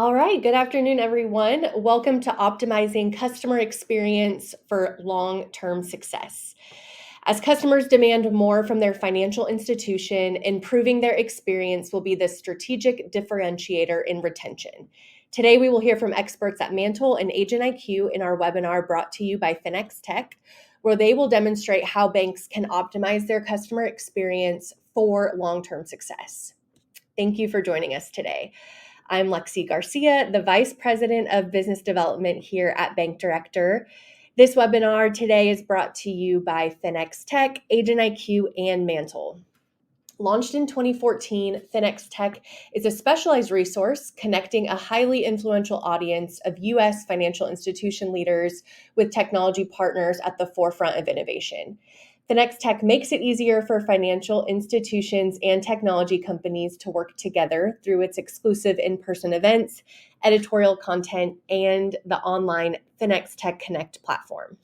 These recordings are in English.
All right, good afternoon, everyone. Welcome to Optimizing Customer Experience for Long-Term Success. As customers demand more from their financial institution, improving their experience will be the strategic differentiator in retention. Today, we will hear from experts at Mantle and Agent IQ in our webinar brought to you by Finex Tech, where they will demonstrate how banks can optimize their customer experience for long-term success. Thank you for joining us today. I'm Lexi Garcia, the Vice President of Business Development here at Bank Director. This webinar today is brought to you by Finex Tech, Agent IQ, and Mantle. Launched in 2014, Finex Tech is a specialized resource connecting a highly influential audience of U.S. financial institution leaders with technology partners at the forefront of innovation. Finex Tech makes it easier for financial institutions and technology companies to work together through its exclusive in-person events, editorial content, and the online Finex Tech Connect platform.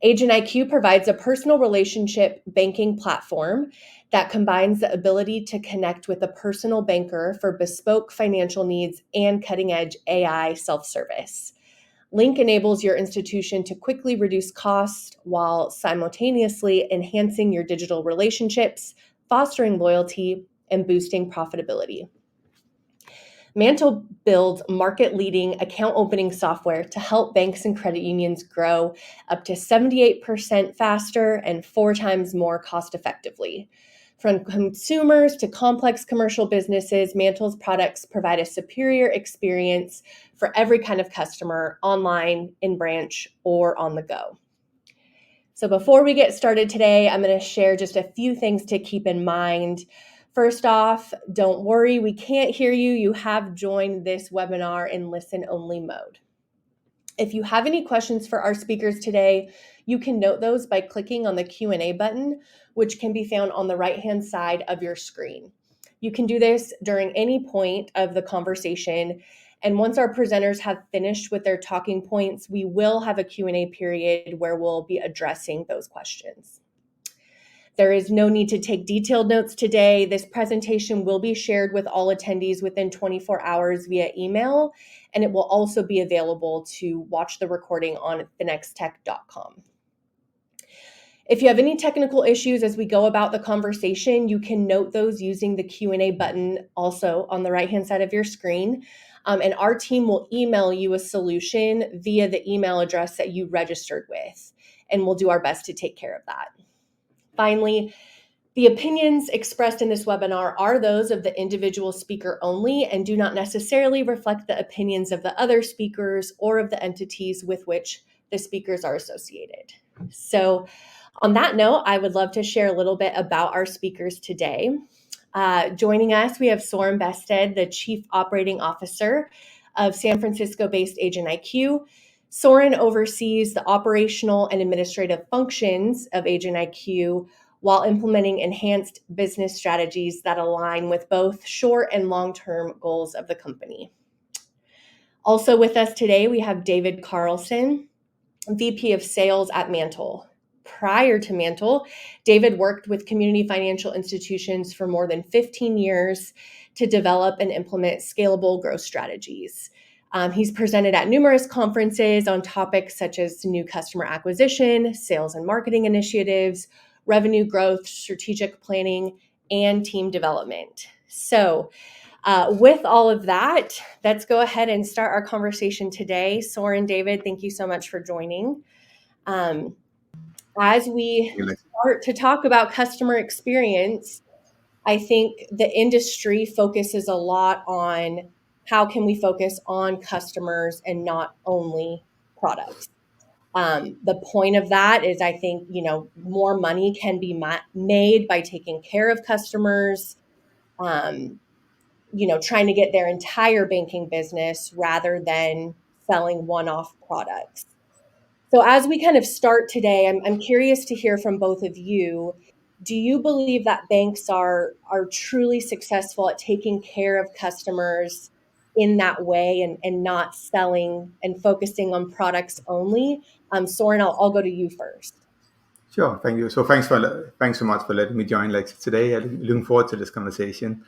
Agent IQ provides a personal relationship banking platform that combines the ability to connect with a personal banker for bespoke financial needs and cutting-edge AI self-service. Link enables your institution to quickly reduce costs while simultaneously enhancing your digital relationships, fostering loyalty, and boosting profitability. Mantle builds market-leading account opening software to help banks and credit unions grow up to 78% faster and 4 times more cost-effectively. From consumers to complex commercial businesses, Mantle's products provide a superior experience for every kind of customer, online, in branch, or on the go. So before we get started today, I'm going to share just a few things to keep in mind. First off, don't worry, we can't hear you. You have joined this webinar in listen-only mode. If you have any questions for our speakers today, you can note those by clicking on the Q&A button, which can be found on the right-hand side of your screen. You can do this during any point of the conversation, and once our presenters have finished with their talking points, we will have a Q&A period where we'll be addressing those questions. There is no need to take detailed notes today. This presentation will be shared with all attendees within 24 hours via email, and it will also be available to watch the recording on finextech.com. If you have any technical issues as we go about the conversation, you can note those using the Q&A button also on the right-hand side of your screen, and our team will email you a solution via the email address that you registered with, and we'll do our best to take care of that. Finally, the opinions expressed in this webinar are those of the individual speaker only and do not necessarily reflect the opinions of the other speakers or of the entities with which the speakers are associated. So on that note, I would love to share a little bit about our speakers today. Joining us, we have Soren Bested, the Chief Operating Officer of San Francisco-based Agent IQ. Soren oversees the operational and administrative functions of Agent IQ while implementing enhanced business strategies that align with both short and long-term goals of the company. Also with us today, we have David Carlson, VP of Sales at Mantle. Prior to Mantle, David worked with community financial institutions for more than 15 years to develop and implement scalable growth strategies. He's presented at numerous conferences on topics such as new customer acquisition, sales and marketing initiatives, revenue growth, strategic planning, and team development. So with all of that, let's go ahead and start our conversation today. Soren, David, thank you so much for joining. As we start to talk about customer experience, I think the industry focuses a lot on how can we focus on customers and not only products. The point of that is, I think, more money can be made by taking care of customers, trying to get their entire banking business rather than selling one-off products. So as we kind of start today, I'm curious to hear from both of you. Do you believe that banks are truly successful at taking care of customers in that way and not selling and focusing on products only? Soren, I'll go to you first. Sure, thank you. So thanks so much for letting me join today. I'm looking forward to this conversation.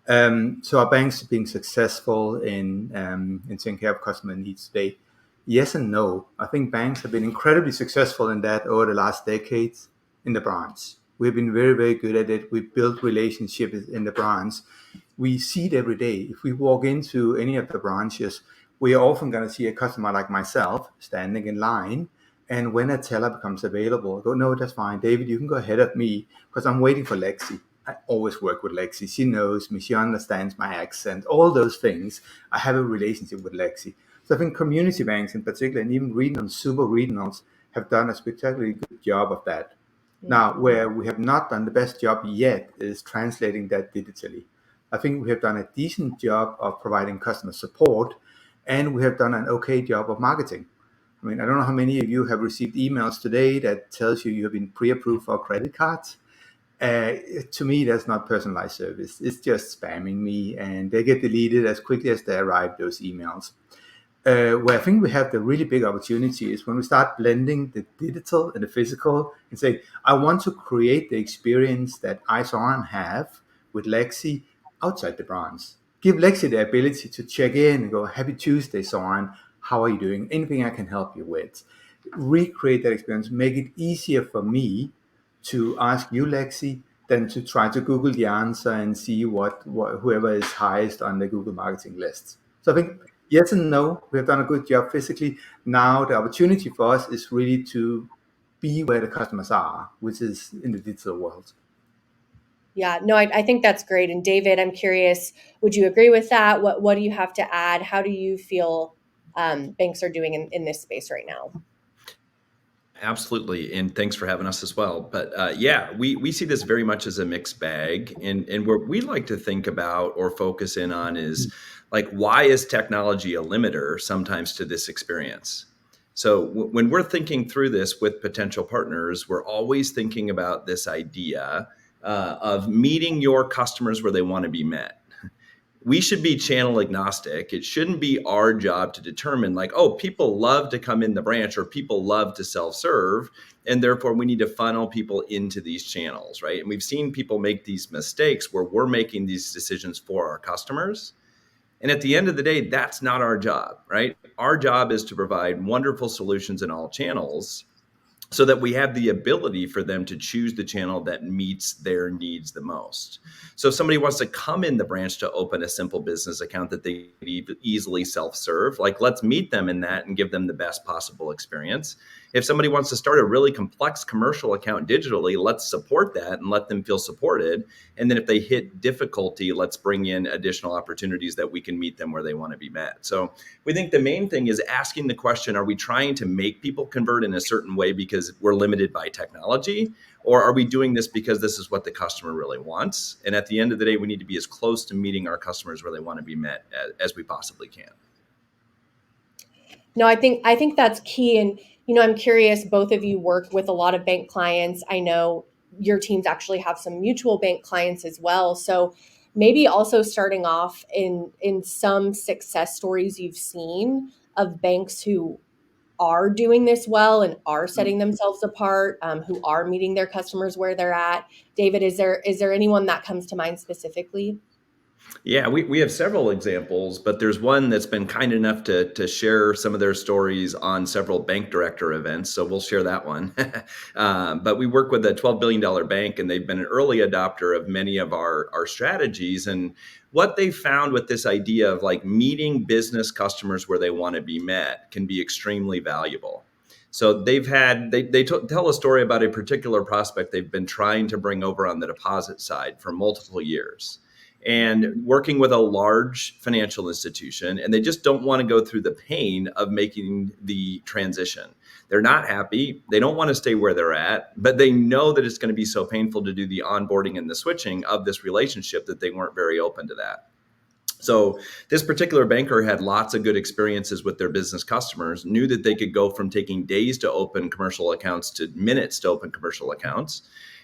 So are banks being successful in taking care of customer needs today? Yes and no. I think banks have been incredibly successful in that over the last decades in the branch. We've been very, very good at it. We've built relationships in the branch. We see it every day. If we walk into any of the branches, we are often going to see a customer like myself standing in line. And when a teller becomes available, I go, no, that's fine. David, you can go ahead of me because I'm waiting for Lexi. I always work with Lexi. She knows me. She understands my accent. All those things. I have a relationship with Lexi. So I think community banks in particular, and even regionals, super regionals, have done a spectacularly good job of that. Now, where we have not done the best job yet is translating that digitally. I think we have done a decent job of providing customer support, and we have done an okay job of marketing. I mean, I don't know how many of you have received emails today that tells you have been pre-approved for credit cards. Uh, to me, that's not personalized service. It's just spamming me, and they get deleted as quickly as they arrive, those emails. Where I think we have the really big opportunity is when we start blending the digital and the physical and say, I want to create the experience that I, Soren, have with Lexi outside the branch. Give Lexi the ability to check in and go, Happy Tuesday, Soren. How are you doing? Anything I can help you with? Recreate that experience, make it easier for me to ask you, Lexi, than to try to Google the answer and see what whoever is highest on the Google marketing list. So I think yes and no. We have done a good job physically. Now the opportunity for us is really to be where the customers are, which is in the digital world. Yeah, no, I think that's great. And David, I'm curious, would you agree with that? What do you have to add? How do you feel banks are doing in this space right now? Absolutely, and thanks for having us as well. But yeah, we see this very much as a mixed bag, and what we like to think about or focus in on is like, why is technology a limiter sometimes to this experience? So when we're thinking through this with potential partners, we're always thinking about this idea of meeting your customers where they want to be met. We should be channel agnostic. It shouldn't be our job to determine, like, oh, people love to come in the branch or people love to self-serve, and therefore we need to funnel people into these channels, right? And we've seen people make these mistakes where we're making these decisions for our customers. And at the end of the day, that's not our job, right? Our job is to provide wonderful solutions in all channels so that we have the ability for them to choose the channel that meets their needs the most. So if somebody wants to come in the branch to open a simple business account that they easily self-serve, like, let's meet them in that and give them the best possible experience. If somebody wants to start a really complex commercial account digitally, let's support that and let them feel supported. And then if they hit difficulty, let's bring in additional opportunities that we can meet them where they want to be met. So we think the main thing is asking the question, are we trying to make people convert in a certain way because we're limited by technology? Or are we doing this because this is what the customer really wants? And at the end of the day, we need to be as close to meeting our customers where they want to be met as we possibly can. No, I think that's key. And I'm curious, both of you work with a lot of bank clients. I know your teams actually have some mutual bank clients as well. So maybe also starting off in some success stories you've seen of banks who are doing this well and are setting themselves apart, who are meeting their customers where they're at. David, is there anyone that comes to mind specifically? Yeah, we have several examples, but there's one that's been kind enough to share some of their stories on several bank director events. So we'll share that one. But we work with a $12 billion bank, and they've been an early adopter of many of our strategies. And what they found with this idea of like meeting business customers where they want to be met can be extremely valuable. So tell a story about a particular prospect they've been trying to bring over on the deposit side for multiple years and working with a large financial institution, and they just don't want to go through the pain of making the transition. They're not happy. They don't want to stay where they're at, but they know that it's going to be so painful to do the onboarding and the switching of this relationship that they weren't very open to that. So this particular banker had lots of good experiences with their business customers, knew that they could go from taking days to open commercial accounts to minutes to open commercial accounts,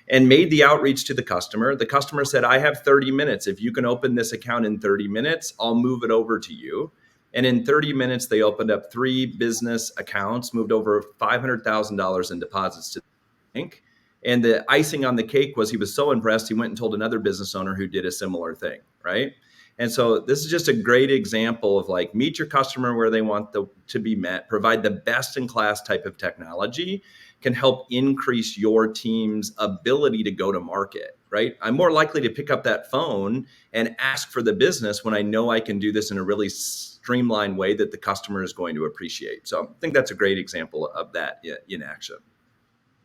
and made the outreach to the customer. The customer said, I have 30 minutes. If you can open this account in 30 minutes, I'll move it over to you. And in 30 minutes, they opened up 3 business accounts, moved over $500,000 in deposits to the bank. And the icing on the cake was he was so impressed, he went and told another business owner who did a similar thing, right? And so this is just a great example of like meet your customer where they want to be met, provide the best in class type of technology can help increase your team's ability to go to market, right? I'm more likely to pick up that phone and ask for the business when I know I can do this in a really streamlined way that the customer is going to appreciate. So I think that's a great example of that in action.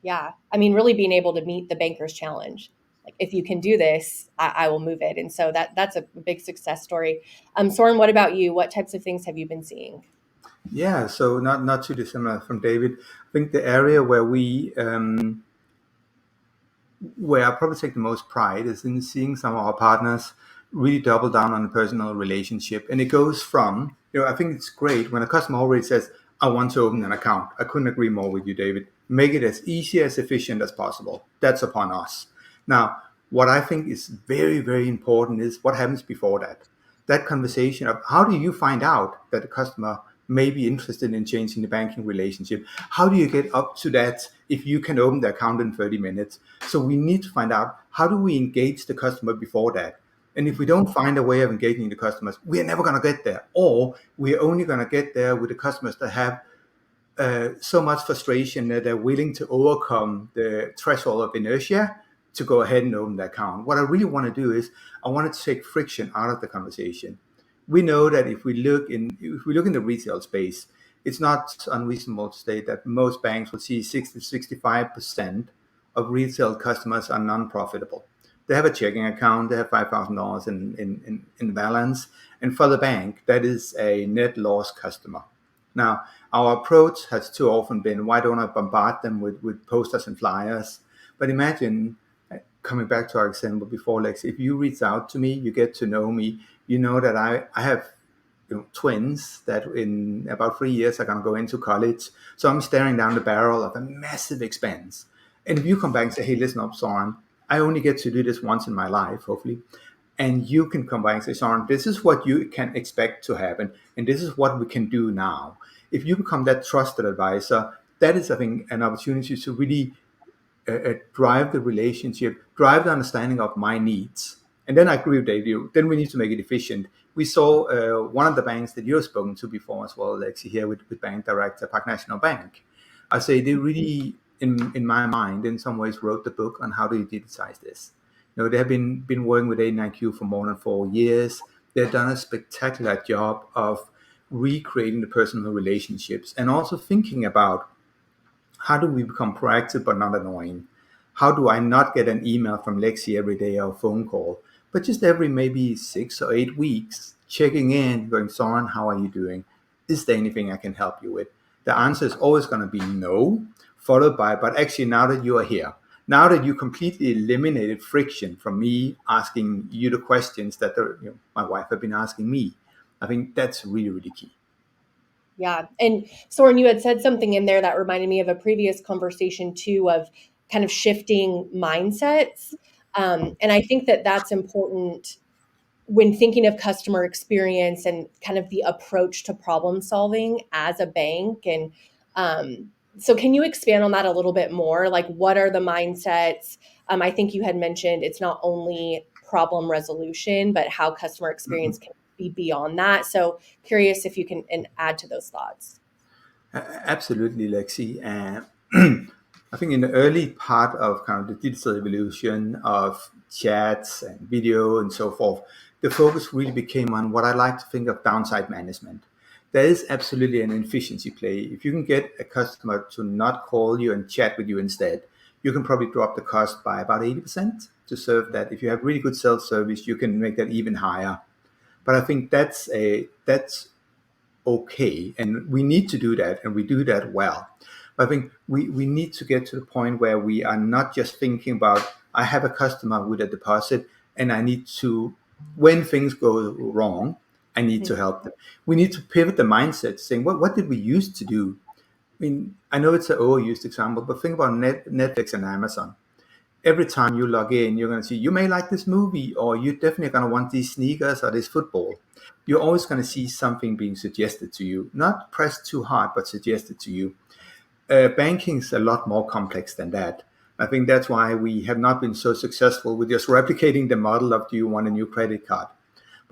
Yeah. I mean, really being able to meet the banker's challenge. Like, if you can do this, I will move it. And so that's a big success story. Soren, what about you? What types of things have you been seeing? Yeah, so not too dissimilar from David. I think the area where I probably take the most pride is in seeing some of our partners really double down on a personal relationship. And it goes from, I think it's great when a customer already says, I want to open an account. I couldn't agree more with you, David. Make it as easy, as efficient as possible. That's upon us. Now, what I think is very, very important is what happens before that. That conversation of how do you find out that the customer may be interested in changing the banking relationship? How do you get up to that if you can open the account in 30 minutes? So we need to find out, how do we engage the customer before that? And if we don't find a way of engaging the customers, we're never going to get there. Or we're only going to get there with the customers that have so much frustration that they're willing to overcome the threshold of inertia to go ahead and open the account. What I really want to do is I want to take friction out of the conversation. We know that if we look in the retail space, it's not unreasonable to state that most banks will see 60 to 65% of retail customers are non-profitable. They have a checking account, they have $5,000 in balance, and for the bank, that is a net loss customer. Now, our approach has too often been, why don't I bombard them with posters and flyers? But imagine, coming back to our example before, Lex, if you reach out to me, you get to know me, you know that I have twins that in about 3 years are going to go into college. So I'm staring down the barrel of a massive expense. And if you come back and say, hey, listen up, Soren, I only get to do this once in my life, hopefully. And you can come back and say, Soren, this is what you can expect to happen. And this is what we can do now. If you become that trusted advisor, that is, I think, an opportunity to really drive the relationship, drive the understanding of my needs. And then I agree with Dave, then we need to make it efficient. We saw one of the banks that you've spoken to before as well, Lexi, here with Bank Director, Park National Bank. I say they really, in my mind, in some ways wrote the book on how do you digitize this. They have been working with A9Q for more than 4 years. They've done a spectacular job of recreating the personal relationships and also thinking about how do we become proactive but not annoying? How do I not get an email from Lexi every day or a phone call, but just every maybe 6 or 8 weeks, checking in, going, Soren, how are you doing? Is there anything I can help you with? The answer is always going to be no, followed by, but actually now that you are here, now that you completely eliminated friction from me asking you the questions that my wife have been asking me, I think that's really, really key. Yeah. And Soren, you had said something in there that reminded me of a previous conversation too, of kind of shifting mindsets. And I think that that's important when thinking of customer experience and kind of the approach to problem solving as a bank. And so can you expand on that a little bit more? Like, what are the mindsets? I think you had mentioned it's not only problem resolution, but how customer experience can be beyond that. So curious if you can add to those thoughts. Absolutely, Lexi. I think in the early part of kind of the digital evolution of chats and video and so forth, the focus really became on what I like to think of downside management. There is absolutely an efficiency play. If you can get a customer to not call you and chat with you instead, you can probably drop the cost by about 80% to serve that. If you have really good self-service, you can make that even higher. But I think that's okay, and we need to do that, and we do that well. But I think we need to get to the point where we are not just thinking about, I have a customer with a deposit, and I need to, when things go wrong, I need to help them. We need to pivot the mindset, saying, what did we used to do? I mean, I know it's an overused example, but think about Netflix and Amazon. Every time you log in, you're going to see, you may like this movie, or you're definitely going to want these sneakers or this football. You're always going to see something being suggested to you, not pressed too hard, but suggested to you. Banking is a lot more complex than that. I think that's why we have not been so successful with just replicating the model of, do you want a new credit card?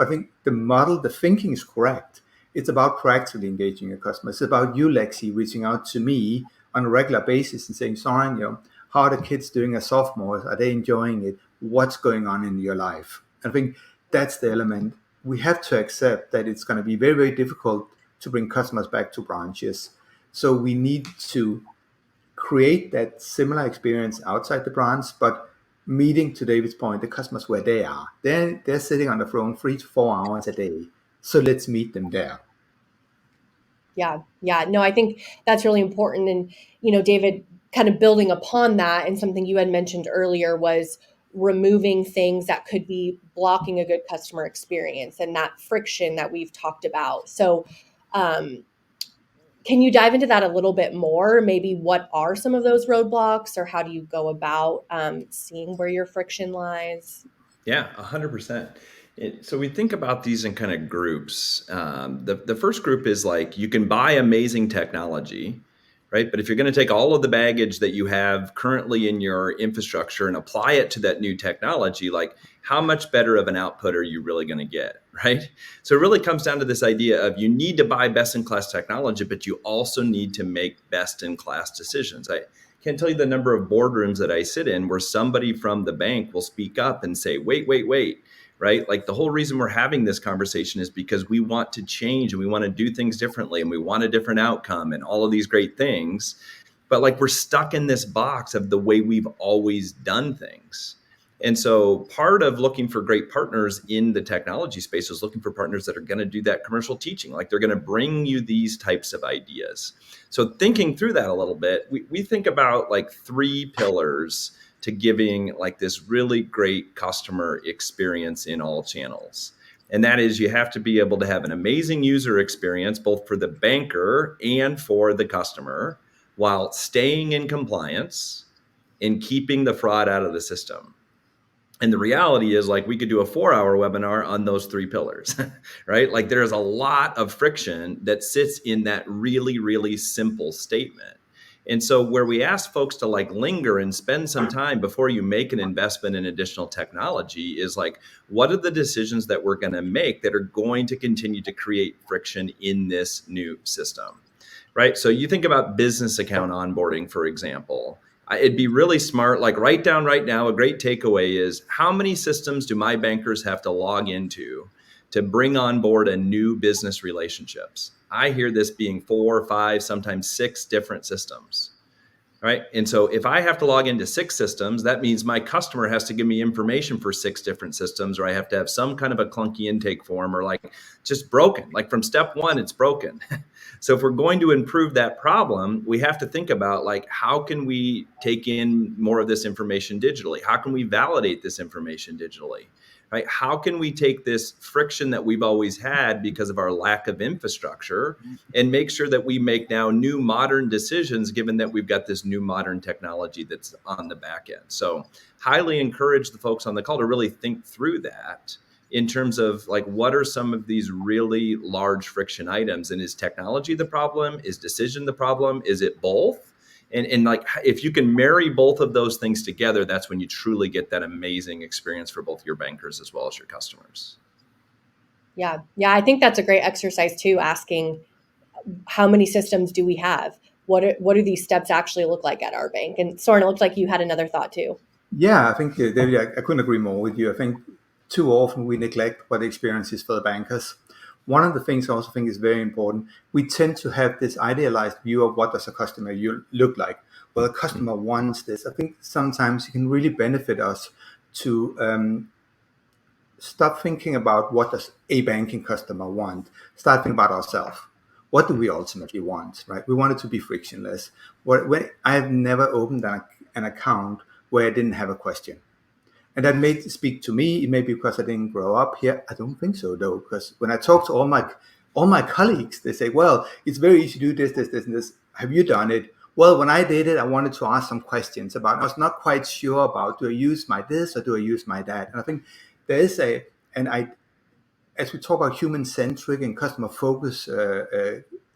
But I think the thinking is correct. It's about proactively engaging your customer. It's about you, Lexi, reaching out to me on a regular basis and saying, Soren, how are the kids doing as sophomores? Are they enjoying it? What's going on in your life? I think that's the element. We have to accept that it's going to be very, very difficult to bring customers back to branches. So we need to create that similar experience outside the branch, but meeting, to David's point, the customers where they are. They're sitting on the phone 3 to 4 hours a day. So let's meet them there. Yeah. Yeah. No, I think that's really important. And, David, kind of building upon that, and something you had mentioned earlier was removing things that could be blocking a good customer experience and that friction that we've talked about. So, can you dive into that a little bit more? Maybe what are some of those roadblocks, or how do you go about seeing where your friction lies? Yeah, 100%. So we think about these in kind of groups. The first group is like, you can buy amazing technology, right? But if you're going to take all of the baggage that you have currently in your infrastructure and apply it to that new technology, like, how much better of an output are you really going to get, right? So it really comes down to this idea of, you need to buy best-in-class technology, but you also need to make best-in-class decisions. I can't tell you the number of boardrooms that I sit in where somebody from the bank will speak up and say, wait, right? Like, the whole reason we're having this conversation is because we want to change and we want to do things differently and we want a different outcome and all of these great things. But like, we're stuck in this box of the way we've always done things. And so part of looking for great partners in the technology space is looking for partners that are going to do that commercial teaching. Like, they're going to bring you these types of ideas. So thinking through that a little bit, we think about like 3 pillars to giving like this really great customer experience in all channels. And that is, you have to be able to have an amazing user experience, both for the banker and for the customer, while staying in compliance and keeping the fraud out of the system. And the reality is, like, we could do a 4-hour webinar on those 3 pillars, right? Like, there's a lot of friction that sits in that really, really simple statement. And so where we ask folks to like linger and spend some time before you make an investment in additional technology is like, what are the decisions that we're going to make that are going to continue to create friction in this new system, right? So you think about business account onboarding, for example. It'd be really smart, like, write down right now, a great takeaway is, how many systems do my bankers have to log into to bring on board a new business relationships? I hear this being 4, 5, sometimes 6 different systems, right? And so if I have to log into 6 systems, that means my customer has to give me information for 6 different systems, or I have to have some kind of a clunky intake form, or like just broken. Like, from step 1, it's broken. So if we're going to improve that problem, we have to think about like, how can we take in more of this information digitally? How can we validate this information digitally? Right? How can we take this friction that we've always had because of our lack of infrastructure and make sure that we make now new modern decisions, given that we've got this new modern technology that's on the back end? So highly encourage the folks on the call to really think through that in terms of like, what are some of these really large friction items? And is technology the problem? Is decision the problem? Is it both? And like, if you can marry both of those things together, that's when you truly get that amazing experience for both your bankers as well as your customers. Yeah. Yeah. I think that's a great exercise too, asking how many systems do we have? What do these steps actually look like at our bank? And Soren, it looked like you had another thought too. Yeah, I think, David, I couldn't agree more with you. I think too often we neglect what the experience is for the bankers. One of the things I also think is very important, we tend to have this idealized view of what does a customer look like. Well, a customer wants this. I think sometimes it can really benefit us to stop thinking about what does a banking customer want. Start thinking about ourselves. What do we ultimately want, right? We want it to be frictionless. I have never opened an account where I didn't have a question. And that may speak to me. It may be because I didn't grow up here. I don't think so, though, because when I talk to all my colleagues, they say, well, it's very easy to do this, and this. Have you done it? Well, when I did it, I wanted to ask some questions about, I was not quite sure about, do I use my this or do I use my that? And I think there is as we talk about human-centric and customer-focused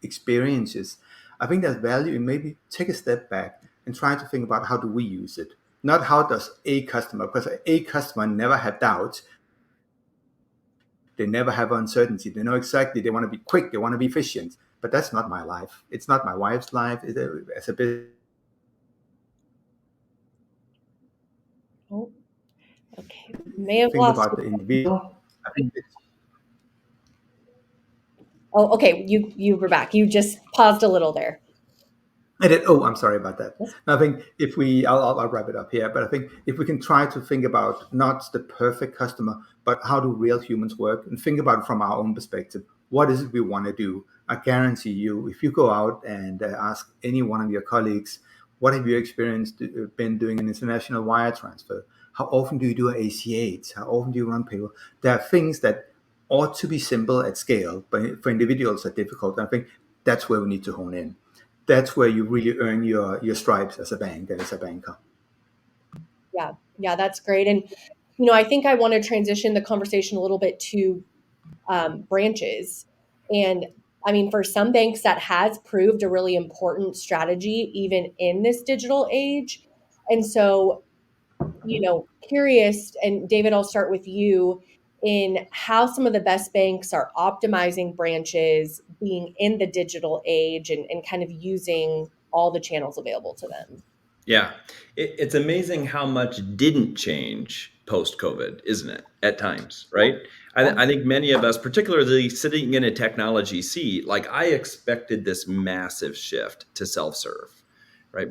experiences, I think there's value in maybe take a step back and try to think about how do we use it. Not how does a customer, because a customer never had doubts. They never have uncertainty. They know exactly. They want to be quick. They want to be efficient. But that's not my life. It's not my wife's life. As a business, Oh, okay. May have think lost about you. the individual. I think Oh, okay. You were back. You just paused a little there. I did. Oh, I'm sorry about that. Yes. I think if I'll wrap it up here. But I think if we can try to think about not the perfect customer, but how do real humans work, and think about it from our own perspective. What is it we want to do? I guarantee you, if you go out and ask any one of your colleagues, what have you experienced been doing an international wire transfer? How often do you do ACH? How often do you run payroll? There are things that ought to be simple at scale, but for individuals are difficult. And I think that's where we need to hone in. That's where you really earn your stripes as a bank and as a banker. Yeah. Yeah, that's great. And I think I want to transition the conversation a little bit to branches. And I mean, for some banks, that has proved a really important strategy, even in this digital age. And so, curious, and David, I'll start with you in how some of the best banks are optimizing branches, being in the digital age and kind of using all the channels available to them. Yeah, it's amazing how much didn't change post COVID, isn't it? At times, Yeah. right? I think many of us, particularly sitting in a technology seat, like I expected this massive shift to self serve, right?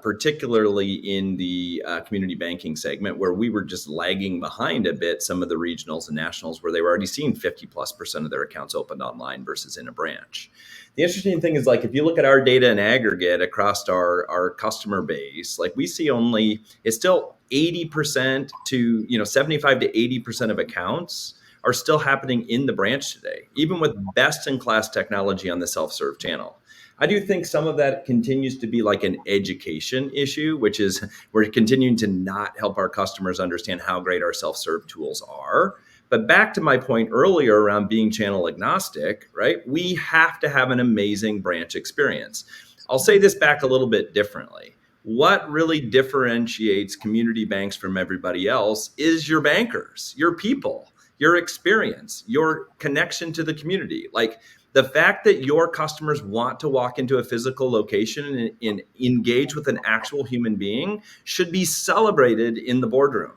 Particularly in the community banking segment, where we were just lagging behind a bit some of the regionals and nationals, where they were already seeing 50+% of their accounts opened online versus in a branch. The interesting thing is, like, if you look at our data in aggregate across our customer base, like we see only, it's still 80% to 75 to 80% of accounts are still happening in the branch today, even with best in class technology on the self-serve channel. I do think some of that continues to be like an education issue, which is we're continuing to not help our customers understand how great our self-serve tools are. But back to my point earlier around being channel agnostic, right? We have to have an amazing branch experience. I'll say this back a little bit differently. What really differentiates community banks from everybody else is your bankers, your people, your experience, your connection to the community. Like, the fact that your customers want to walk into a physical location and engage with an actual human being should be celebrated in the boardroom,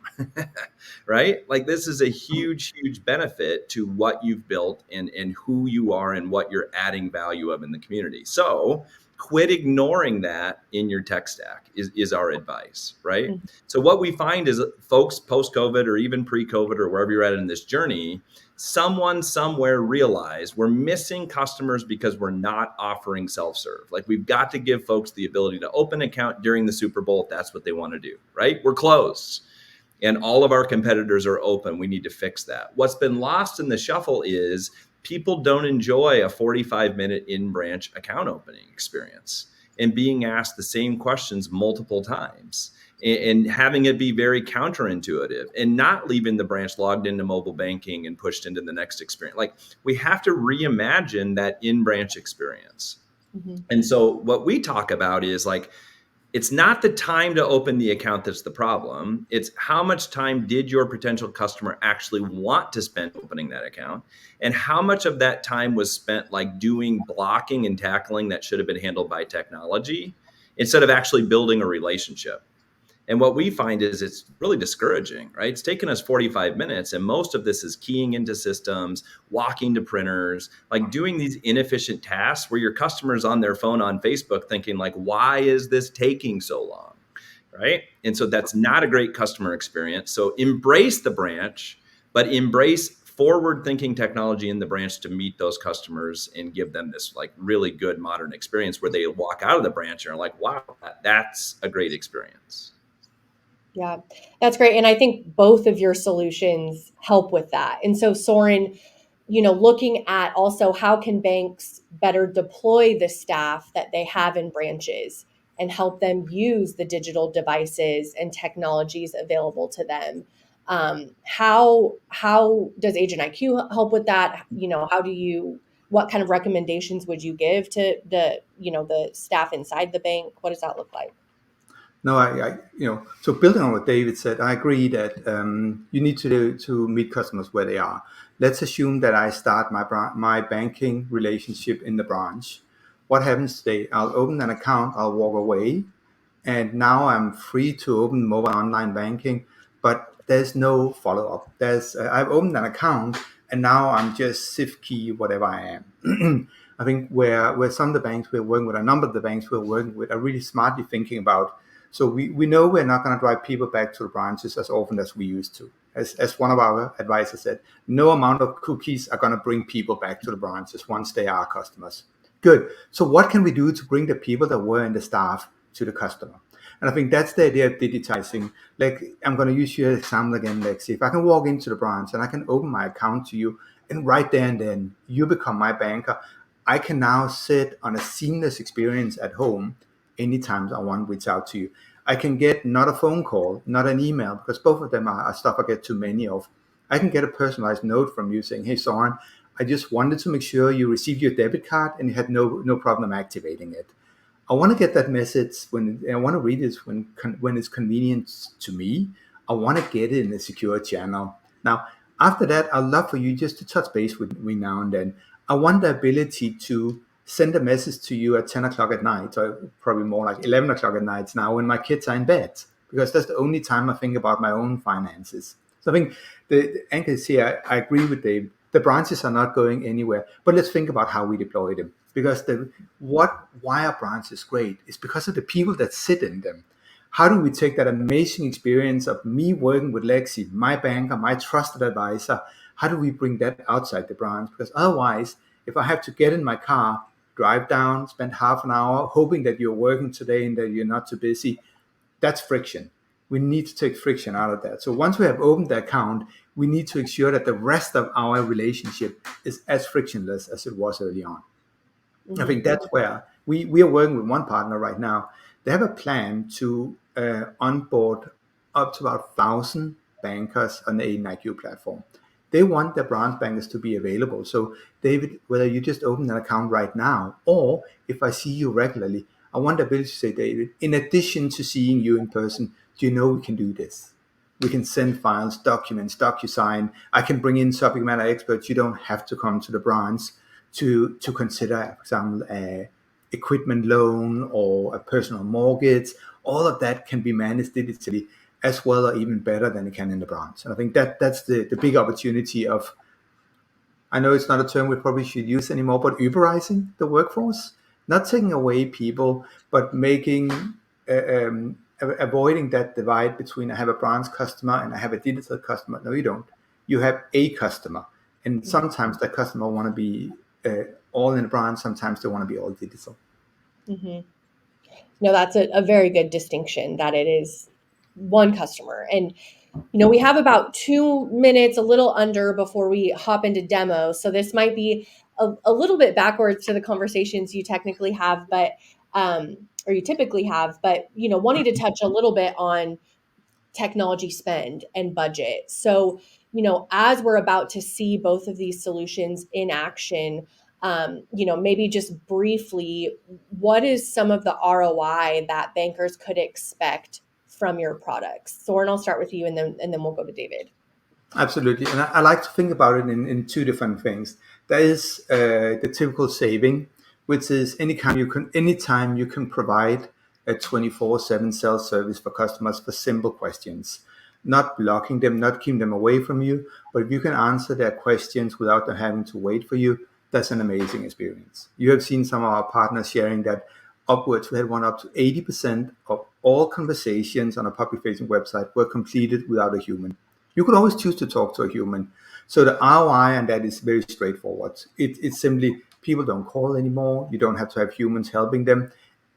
right? Like, this is a huge, huge benefit to what you've built and who you are and what you're adding value of in the community. So quit ignoring that in your tech stack is our advice, right? Mhm. So what we find is folks post-COVID or even pre-COVID or wherever you're at in this journey, someone somewhere realized we're missing customers because we're not offering self-serve. Like, we've got to give folks the ability to open an account during the Super Bowl if that's what they want to do, right? We're closed and all of our competitors are open. We need to fix that. What's been lost in the shuffle is people don't enjoy a 45-minute in-branch account opening experience and being asked the same questions multiple times and having it be very counterintuitive and not leaving the branch logged into mobile banking and pushed into the next experience. Like, we have to reimagine that in-branch experience. Mhm. And so what we talk about is, like, it's not the time to open the account that's the problem. It's how much time did your potential customer actually want to spend opening that account? And how much of that time was spent like doing blocking and tackling that should have been handled by technology instead of actually building a relationship? And what we find is it's really discouraging, right? It's taken us 45 minutes, and most of this is keying into systems, walking to printers, like doing these inefficient tasks where your customer's on their phone on Facebook thinking, like, why is this taking so long, right? And so that's not a great customer experience. So embrace the branch, but embrace forward-thinking technology in the branch to meet those customers and give them this like really good modern experience where they walk out of the branch and are like, wow, that's a great experience. Yeah, that's great. And I think both of your solutions help with that. And so, Soren, looking at also how can banks better deploy the staff that they have in branches and help them use the digital devices and technologies available to them. How does Agent IQ help with that? What kind of recommendations would you give to the staff inside the bank? What does that look like? No, so building on what David said, I agree that you need to meet customers where they are. let's assume that I start my banking relationship in the branch. What happens today? I'll open an account, I'll walk away, and now I'm free to open mobile online banking, but there's no follow-up. I've opened an account, and now I'm just SIF key whatever I am. I think where some of the banks we're working with, a number of the banks we're working with, are really smartly thinking about. So we know we're not going to drive people back to the branches as often as we used to. As one of our advisors said, no amount of cookies are going to bring people back to the branches once they are customers. Good. So what can we do to bring the people that were in the staff to the customer? And I think that's the idea of digitizing. Like, I'm going to use your example again, Lexi. If I can walk into the branch and I can open my account to you, and right there and then you become my banker, I can now sit on a seamless experience at home anytime I want to reach out to you. I can get not a phone call, not an email, because both of them are stuff I get too many of. I can get a personalized note from you saying, hey, Soren, I just wanted to make sure you received your debit card and you had no problem activating it. I want to get that message I want to read it when it's convenient to me. I want to get it in a secure channel. Now, after that, I'd love for you just to touch base with me now and then. I want the ability to send a message to you at 10 o'clock at night, or probably more like 11 o'clock at night now when my kids are in bed, because that's the only time I think about my own finances. So I think the anchor is here. I agree with Dave. The branches are not going anywhere, but let's think about how we deploy them. Because why are branches great? It's because of the people that sit in them. How do we take that amazing experience of me working with Lexi, my banker, my trusted advisor? How do we bring that outside the branch? Because otherwise, if I have to get in my car, drive down, spend half an hour hoping that you're working today and that you're not too busy, that's friction. We need to take friction out of that. So once we have opened the account, we need to ensure that the rest of our relationship is as frictionless as it was early on. I think that's where we are working with one partner right now. They have a plan to onboard up to about 1,000 bankers on the Aiden IQ platform. They want their branch bankers to be available. So, David, whether you just open an account right now, or if I see you regularly, I want the ability to say, David, in addition to seeing you in person, do you know we can do this? We can send files, documents, DocuSign. I can bring in subject matter experts. You don't have to come to the branch to consider, for example, a equipment loan or a personal mortgage. All of that can be managed digitally as well, or even better than it can in the branch. And I think that's the big opportunity of, I know it's not a term we probably should use anymore, but Uberizing the workforce, not taking away people, but making, avoiding that divide between I have a branch customer and I have a digital customer. No, you don't. You have a customer. And sometimes that customer want to be all in the branch. Sometimes they want to be all digital. Mm-hmm. No, that's a very good distinction, that it is one customer. And, we have about 2 minutes, a little under, before we hop into demo. So this might be a little bit backwards to the conversations you technically have, but, or you typically have, but, wanting to touch a little bit on technology spend and budget. So, as we're about to see both of these solutions in action, maybe just briefly, what is some of the ROI that bankers could expect from your products? Soren, I'll start with you, and then we'll go to David. Absolutely. And I like to think about it in two different things. There is the typical saving, which is anytime you can provide a 24/7 self-service for customers for simple questions, not blocking them, not keeping them away from you, but if you can answer their questions without them having to wait for you, that's an amazing experience. You have seen some of our partners sharing that we had one up to 80% of all conversations on a public facing website were completed without a human. You could always choose to talk to a human. So the ROI on that is very straightforward. It's simply, people don't call anymore. You don't have to have humans helping them.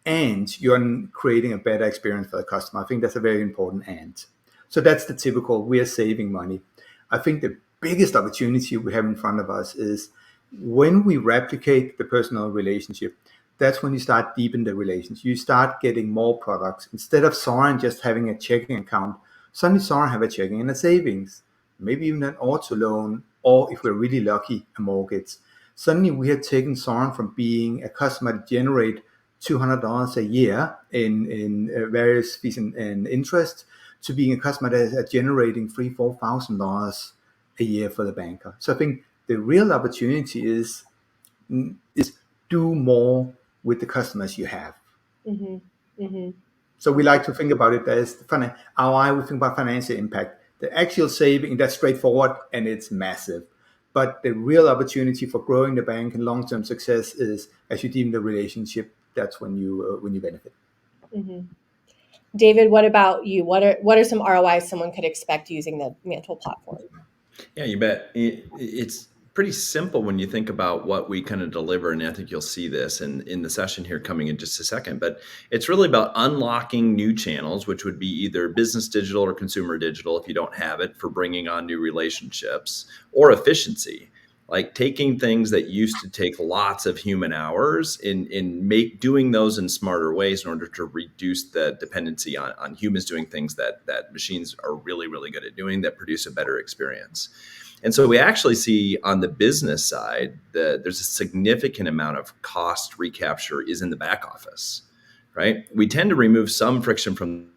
And you're creating a better experience for the customer. I think that's a very important and. So that's the typical, we are saving money. I think the biggest opportunity we have in front of us is when we replicate the personal relationship. That's when you start deepening the relationship. You start getting more products. Instead of Soren just having a checking account, suddenly Soren have a checking and a savings, maybe even an auto loan, or if we're really lucky, a mortgage. Suddenly we have taken Soren from being a customer to generate $200 a year in various fees and interest to being a customer that is generating $3,000-$4,000 a year for the banker. So I think the real opportunity is do more with the customers you have. Mm-hmm. Mm-hmm. So we like to think about it as ROI. We think about financial impact. The actual saving, that's straightforward and it's massive. But the real opportunity for growing the bank and long-term success is, as you deepen the relationship, that's when you benefit. Mm-hmm. David, what about you? What are some ROIs someone could expect using the Mantle platform? Yeah, you bet. It's pretty simple when you think about what we kind of deliver, and I think you'll see this in the session here coming in just a second. But it's really about unlocking new channels, which would be either business digital or consumer digital if you don't have it, for bringing on new relationships, or efficiency, like taking things that used to take lots of human hours doing those in smarter ways in order to reduce the dependency on humans doing things that machines are really, really good at doing, that produce a better experience. And so we actually see on the business side that there's a significant amount of cost recapture is in the back office, right? We tend to remove some friction from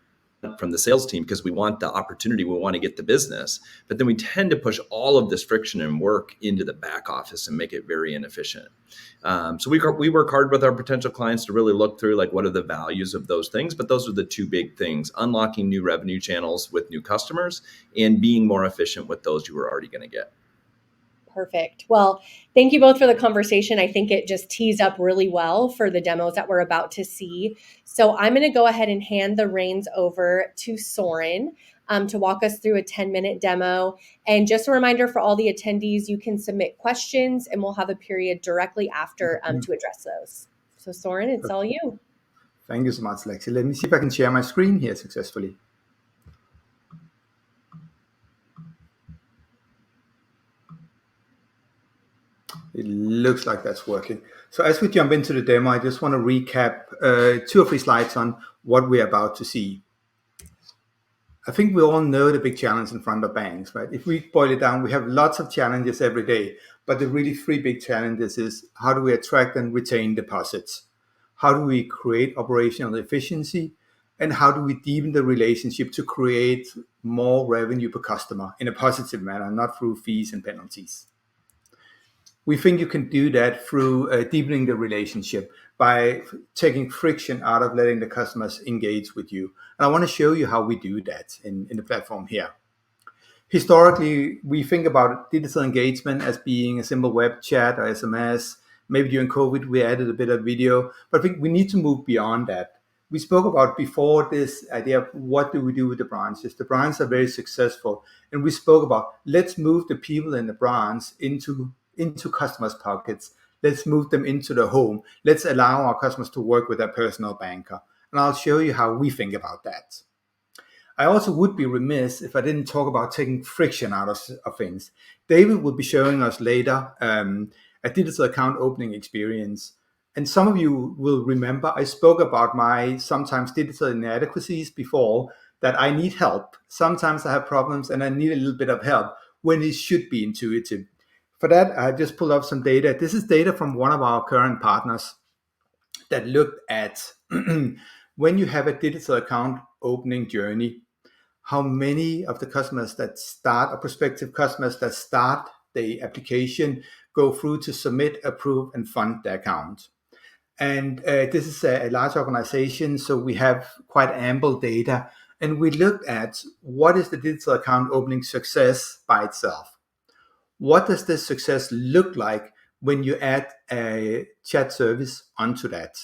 the sales team because we want the opportunity, we want to get the business, but then we tend to push all of this friction and work into the back office and make it very inefficient. So we work hard with our potential clients to really look through like what are the values of those things, but those are the two big things: unlocking new revenue channels with new customers and being more efficient with those you were already going to get. Perfect. Well, thank you both for the conversation. I think it just tees up really well for the demos that we're about to see. So I'm going to go ahead and hand the reins over to Soren to walk us through a 10-minute demo. And just a reminder for all the attendees, you can submit questions and we'll have a period directly after to address those. So Soren, it's all you. Thank you so much, Lexi. Let me see if I can share my screen here successfully. It looks like that's working. So as we jump into the demo, I just want to recap 2 or 3 slides on what we're about to see. I think we all know the big challenge in front of banks, right? If we boil it down, we have lots of challenges every day, but the really 3 big challenges is: how do we attract and retain deposits? How do we create operational efficiency? And how do we deepen the relationship to create more revenue per customer in a positive manner, not through fees and penalties? We think you can do that through deepening the relationship by taking friction out of letting the customers engage with you. And I want to show you how we do that in the platform here. Historically, we think about digital engagement as being a simple web chat or SMS. Maybe during COVID, we added a bit of video, but I think we need to move beyond that. We spoke about before this idea of what do we do with the branches. The branches are very successful. And we spoke about, let's move the people in the branch into customers' pockets. Let's move them into the home. Let's allow our customers to work with their personal banker. And I'll show you how we think about that. I also would be remiss if I didn't talk about taking friction out of things. David will be showing us later a digital account opening experience. And some of you will remember I spoke about my sometimes digital inadequacies before, that I need help. Sometimes I have problems and I need a little bit of help when it should be intuitive. For that, I just pulled up some data. This is data from one of our current partners that looked at when you have a digital account opening journey, how many of the customers that start, or prospective customers that start the application, go through to submit, approve, and fund the account. And this is a large organization, so we have quite ample data. And we looked at what is the digital account opening success by itself. What does this success look like when you add a chat service onto that?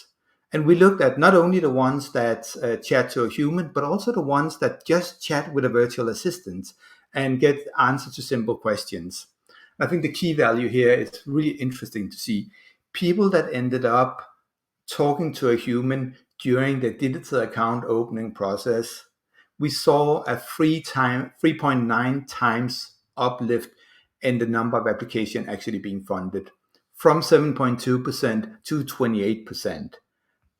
And we looked at not only the ones that chat to a human, but also the ones that just chat with a virtual assistant and get answers to simple questions. I think the key value here is really interesting to see people that ended up talking to a human during the digital account opening process. We saw a 3.9 times uplift in the number of applications actually being funded, from 7.2% to 28%.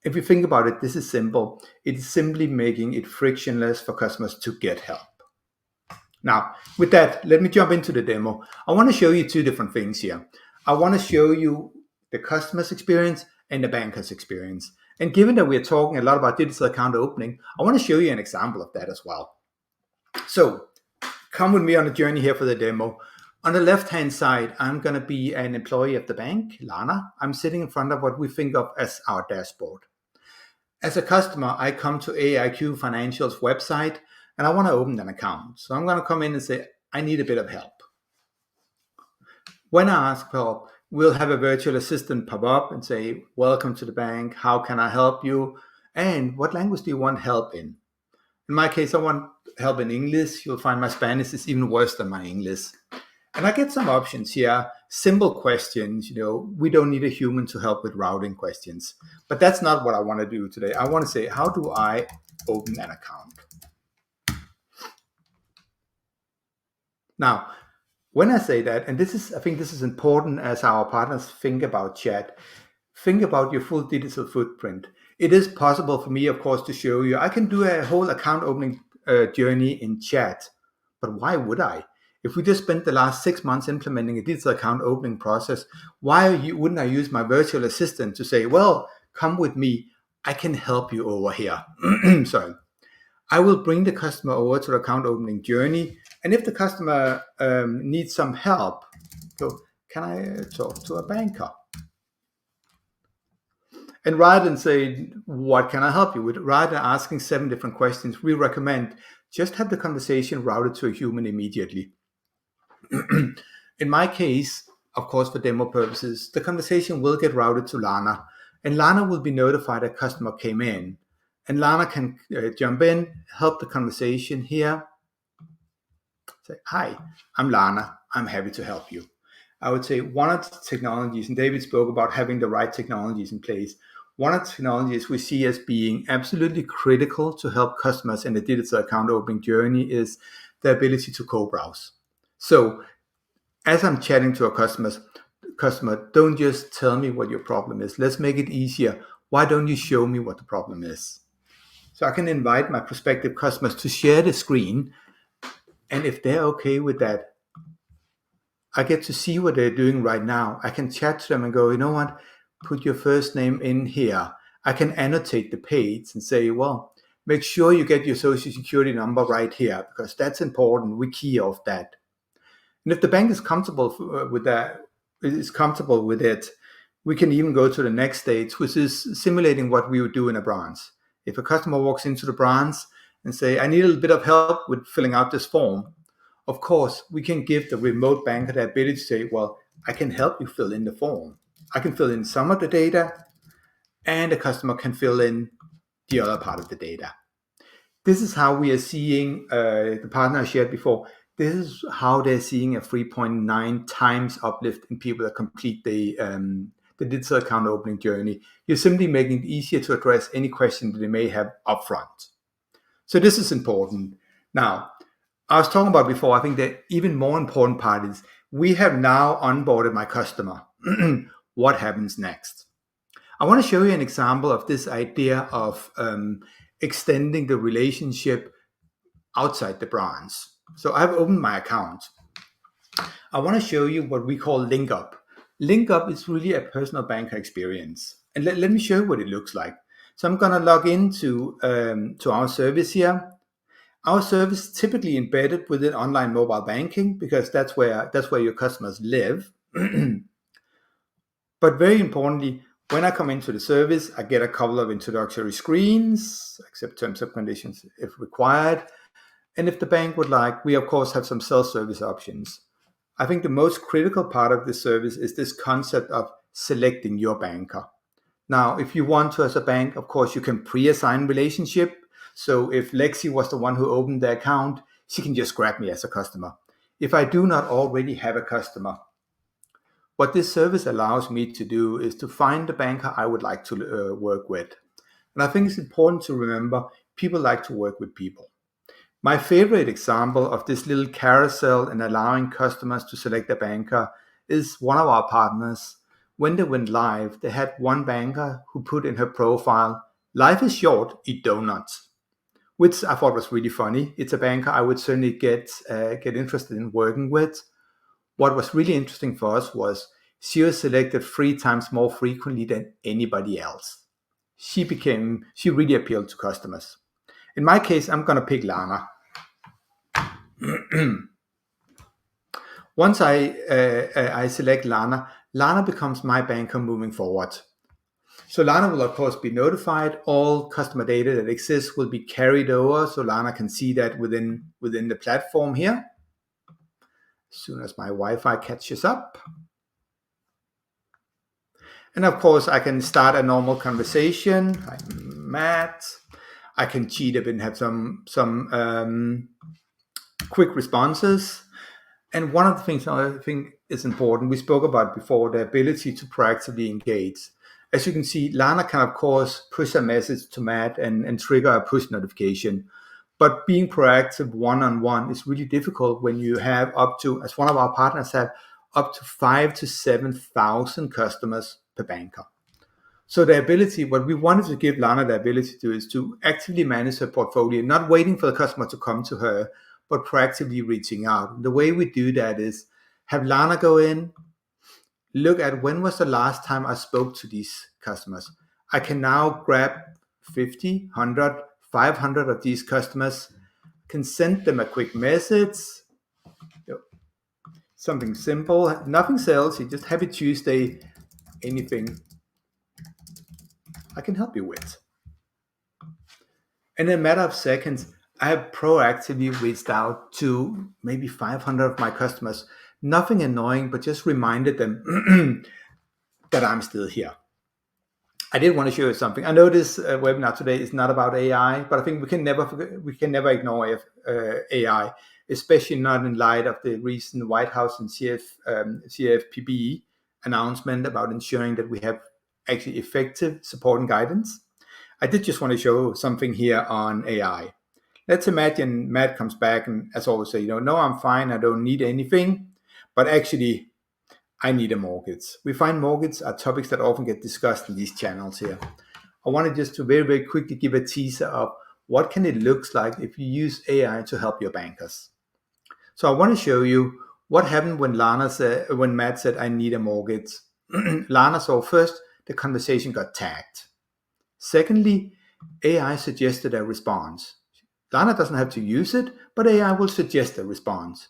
If you think about it, this is simple. It's simply making it frictionless for customers to get help. Now, with that, let me jump into the demo. I want to show you 2 different things here. I want to show you the customer's experience and the banker's experience. And given that we're talking a lot about digital account opening, I want to show you an example of that as well. So come with me on a journey here for the demo. On the left-hand side, I'm going to be an employee of the bank, Lana. I'm sitting in front of what we think of as our dashboard. As a customer, I come to AIQ Financial's website and I want to open an account. So I'm going to come in and say, I need a bit of help. When I ask for help, we'll have a virtual assistant pop up and say, welcome to the bank. How can I help you? And what language do you want help in? In my case, I want help in English. You'll find my Spanish is even worse than my English. And I get some options here. Simple questions, we don't need a human to help with routing questions. But that's not what I want to do today. I want to say, how do I open an account? Now, when I say that, and I think this is important as our partners think about chat, think about your full digital footprint. It is possible for me, of course, to show you. I can do a whole account opening journey in chat, but why would I? If we just spent the last 6 months implementing a digital account opening process, wouldn't I use my virtual assistant to say, well, come with me, I can help you over here. Sorry. I will bring the customer over to the account opening journey. And if the customer needs some help, so can I talk to a banker? And rather than say, what can I help you with? Rather than asking 7 different questions, we recommend just have the conversation routed to a human immediately. In my case, of course, for demo purposes, the conversation will get routed to Lana, and Lana will be notified that customer came in. And Lana can jump in, help the conversation here. Say, hi, I'm Lana. I'm happy to help you. I would say one of the technologies, and David spoke about having the right technologies in place. One of the technologies we see as being absolutely critical to help customers in the digital account opening journey is the ability to co-browse. So as I'm chatting to a customer, don't just tell me what your problem is. Let's make it easier. Why don't you show me what the problem is? So I can invite my prospective customers to share the screen. And if they're okay with that, I get to see what they're doing right now. I can chat to them and go, you know what? Put your first name in here. I can annotate the page and say, well, make sure you get your social security number right here because that's important. We key off that. And if the bank is comfortable with that, we can even go to the next stage, which is simulating what we would do in a branch. If a customer walks into the branch and say, I need a little bit of help with filling out this form, of course, we can give the remote banker the ability to say, well, I can help you fill in the form. I can fill in some of the data, and the customer can fill in the other part of the data. This is how we are seeing, the partner I shared before, this is how they're seeing a 3.9 times uplift in people that complete the digital account opening journey. You're simply making it easier to address any question that they may have upfront. So this is important. Now, I was talking about before, I think the even more important part is we have now onboarded my customer. What happens next? I want to show you an example of this idea of extending the relationship outside the branch. So I've opened my account. I want to show you what we call Link Up. Link Up is really a personal banker experience. And let me show you what it looks like. So I'm going to log into to our service here. Our service is typically embedded within online mobile banking because that's where your customers live. But very importantly, when I come into the service, I get a couple of introductory screens, accept terms and conditions if required. And if the bank would like, we of course have some self-service options. I think the most critical part of this service is this concept of selecting your banker. Now, if you want to as a bank, of course, you can pre-assign relationship. So if Lexi was the one who opened the account, she can just grab me as a customer. If I do not already have a customer, what this service allows me to do is to find the banker I would like to work with. And I think it's important to remember people like to work with people. My favorite example of this little carousel and allowing customers to select a banker is one of our partners. When they went live, they had one banker who put in her profile, life is short, eat donuts, which I thought was really funny. It's a banker I would certainly get interested in working with. What was really interesting for us was she was selected 3 times more frequently than anybody else. She really appealed to customers. In my case, I'm going to pick Lana. Once I select Lana, Lana becomes my banker moving forward. So Lana will of course be notified. All customer data that exists will be carried over, so Lana can see that within the platform here. As soon as my Wi-Fi catches up. And of course, I can start a normal conversation. I'm Matt. I can cheat a bit and have some quick responses. And one of the things I think is important, we spoke about before, the ability to proactively engage. As you can see, Lana can, of course, push a message to Matt and trigger a push notification. But being proactive one-on-one is really difficult when you have up to, as one of our partners have, up to 5,000 to 7,000 customers per banker. So the ability, what we wanted to give Lana the ability to do is to actively manage her portfolio, not waiting for the customer to come to her, but proactively reaching out. The way we do that is have Lana go in, look at when was the last time I spoke to these customers. I can now grab 50, 100, 500 of these customers, can send them a quick message, something simple, nothing salesy, just happy Tuesday, anything I can help you with. And in a matter of seconds, I have proactively reached out to maybe 500 of my customers. Nothing annoying, but just reminded them that I'm still here. I did want to show you something. I know this webinar today is not about AI, but I think we can never ignore AI, especially not in light of the recent White House and CFPB announcement about ensuring that we have actually effective support and guidance. I did just want to show something here on AI. Let's imagine Matt comes back and, as always, say, no, I'm fine. I don't need anything. But actually, I need a mortgage. We find mortgages are topics that often get discussed in these channels here. I wanted just to very, very quickly give a teaser of what can it look like if you use AI to help your bankers. So I want to show you what happened when Matt said, I need a mortgage. Lana saw first, the conversation got tagged. Secondly, AI suggested a response. Lana doesn't have to use it, but AI will suggest a response.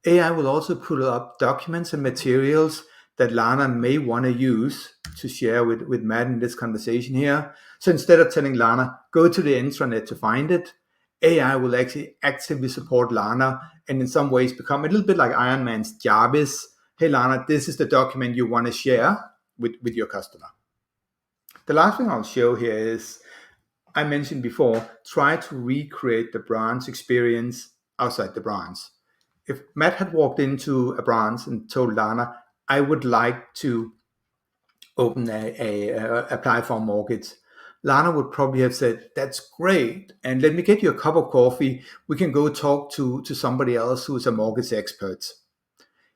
AI will also pull up documents and materials that Lana may want to use to share with Matt in this conversation here. So instead of telling Lana, go to the intranet to find it, AI will actually actively support Lana and in some ways become a little bit like Iron Man's Jarvis. Hey, Lana, this is the document you want to share with your customer. The last thing I'll show here is, I mentioned before, try to recreate the branch experience outside the branch. If Matt had walked into a branch and told Lana, I would like to open apply for a mortgage, Lana would probably have said, that's great. And let me get you a cup of coffee. We can go talk to somebody else who is a mortgage expert.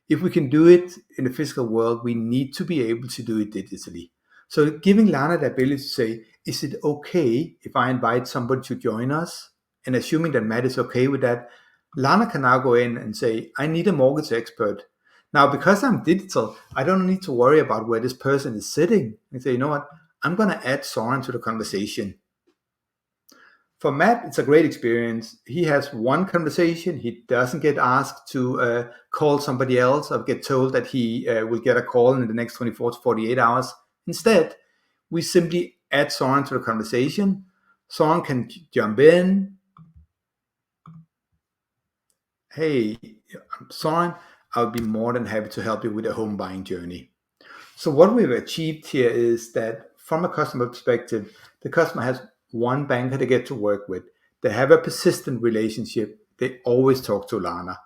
If we can do it in the physical world, we need to be able to do it digitally. So giving Lana the ability to say, is it okay if I invite somebody to join us? And assuming that Matt is okay with that, Lana can now go in and say, I need a mortgage expert. Now, because I'm digital, I don't need to worry about where this person is sitting. And say, you know what? I'm going to add Soren to the conversation. For Matt, it's a great experience. He has one conversation. He doesn't get asked to call somebody else or get told that he will get a call in the next 24 to 48 hours. Instead, we simply add Soren to the conversation. Soren can jump in. Hey, Soren, I'll be more than happy to help you with the home buying journey. So what we've achieved here is that from a customer perspective, the customer has one banker they get to work with. They have a persistent relationship. They always talk to Lana.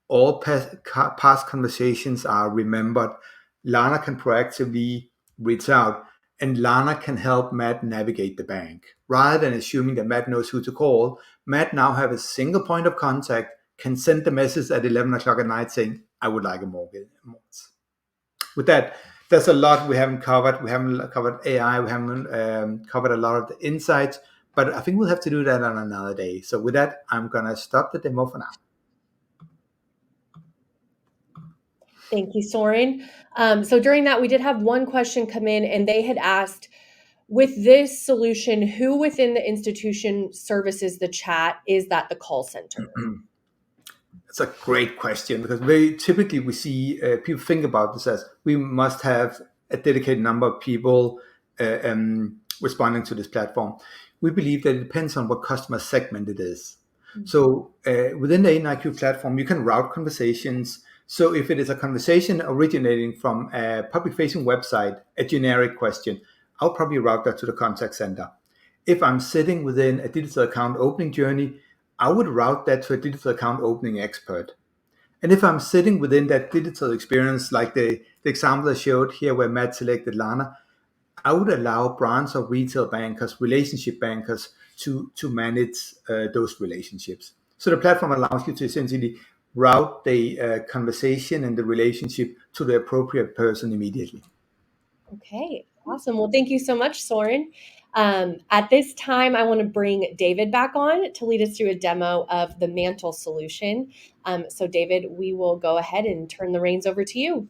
All past conversations are remembered. Lana can proactively reach out, and Lana can help Matt navigate the bank. Rather than assuming that Matt knows who to call, Matt now have a single point of contact, can send the message at 11 o'clock at night saying, I would like a mortgage. With that, there's a lot we haven't covered. We haven't covered AI. We haven't covered a lot of the insights, but I think we'll have to do that on another day. So with that, I'm going to stop the demo for now. Thank you, Soren. So during that, we did have one question come in, and they had asked, with this solution, who within the institution services the chat? Is that the call center? It's a great question because very typically we see people think about this as we must have a dedicated number of people responding to this platform. We believe that it depends on what customer segment it is. So within the AIQ platform, you can route conversations. So if it is a conversation originating from a public-facing website, a generic question, I'll probably route that to the contact center. If I'm sitting within a digital account opening journey, I would route that to a digital account opening expert. And if I'm sitting within that digital experience, like the example I showed here where Matt selected Lana, I would allow branch or retail bankers, relationship bankers to manage those relationships. So the platform allows you to essentially route the conversation and the relationship to the appropriate person immediately. Okay, awesome. Well, thank you so much, Soren. At this time, I want to bring David back on to lead us through a demo of the Mantle solution. So, David, we will go ahead and turn the reins over to you.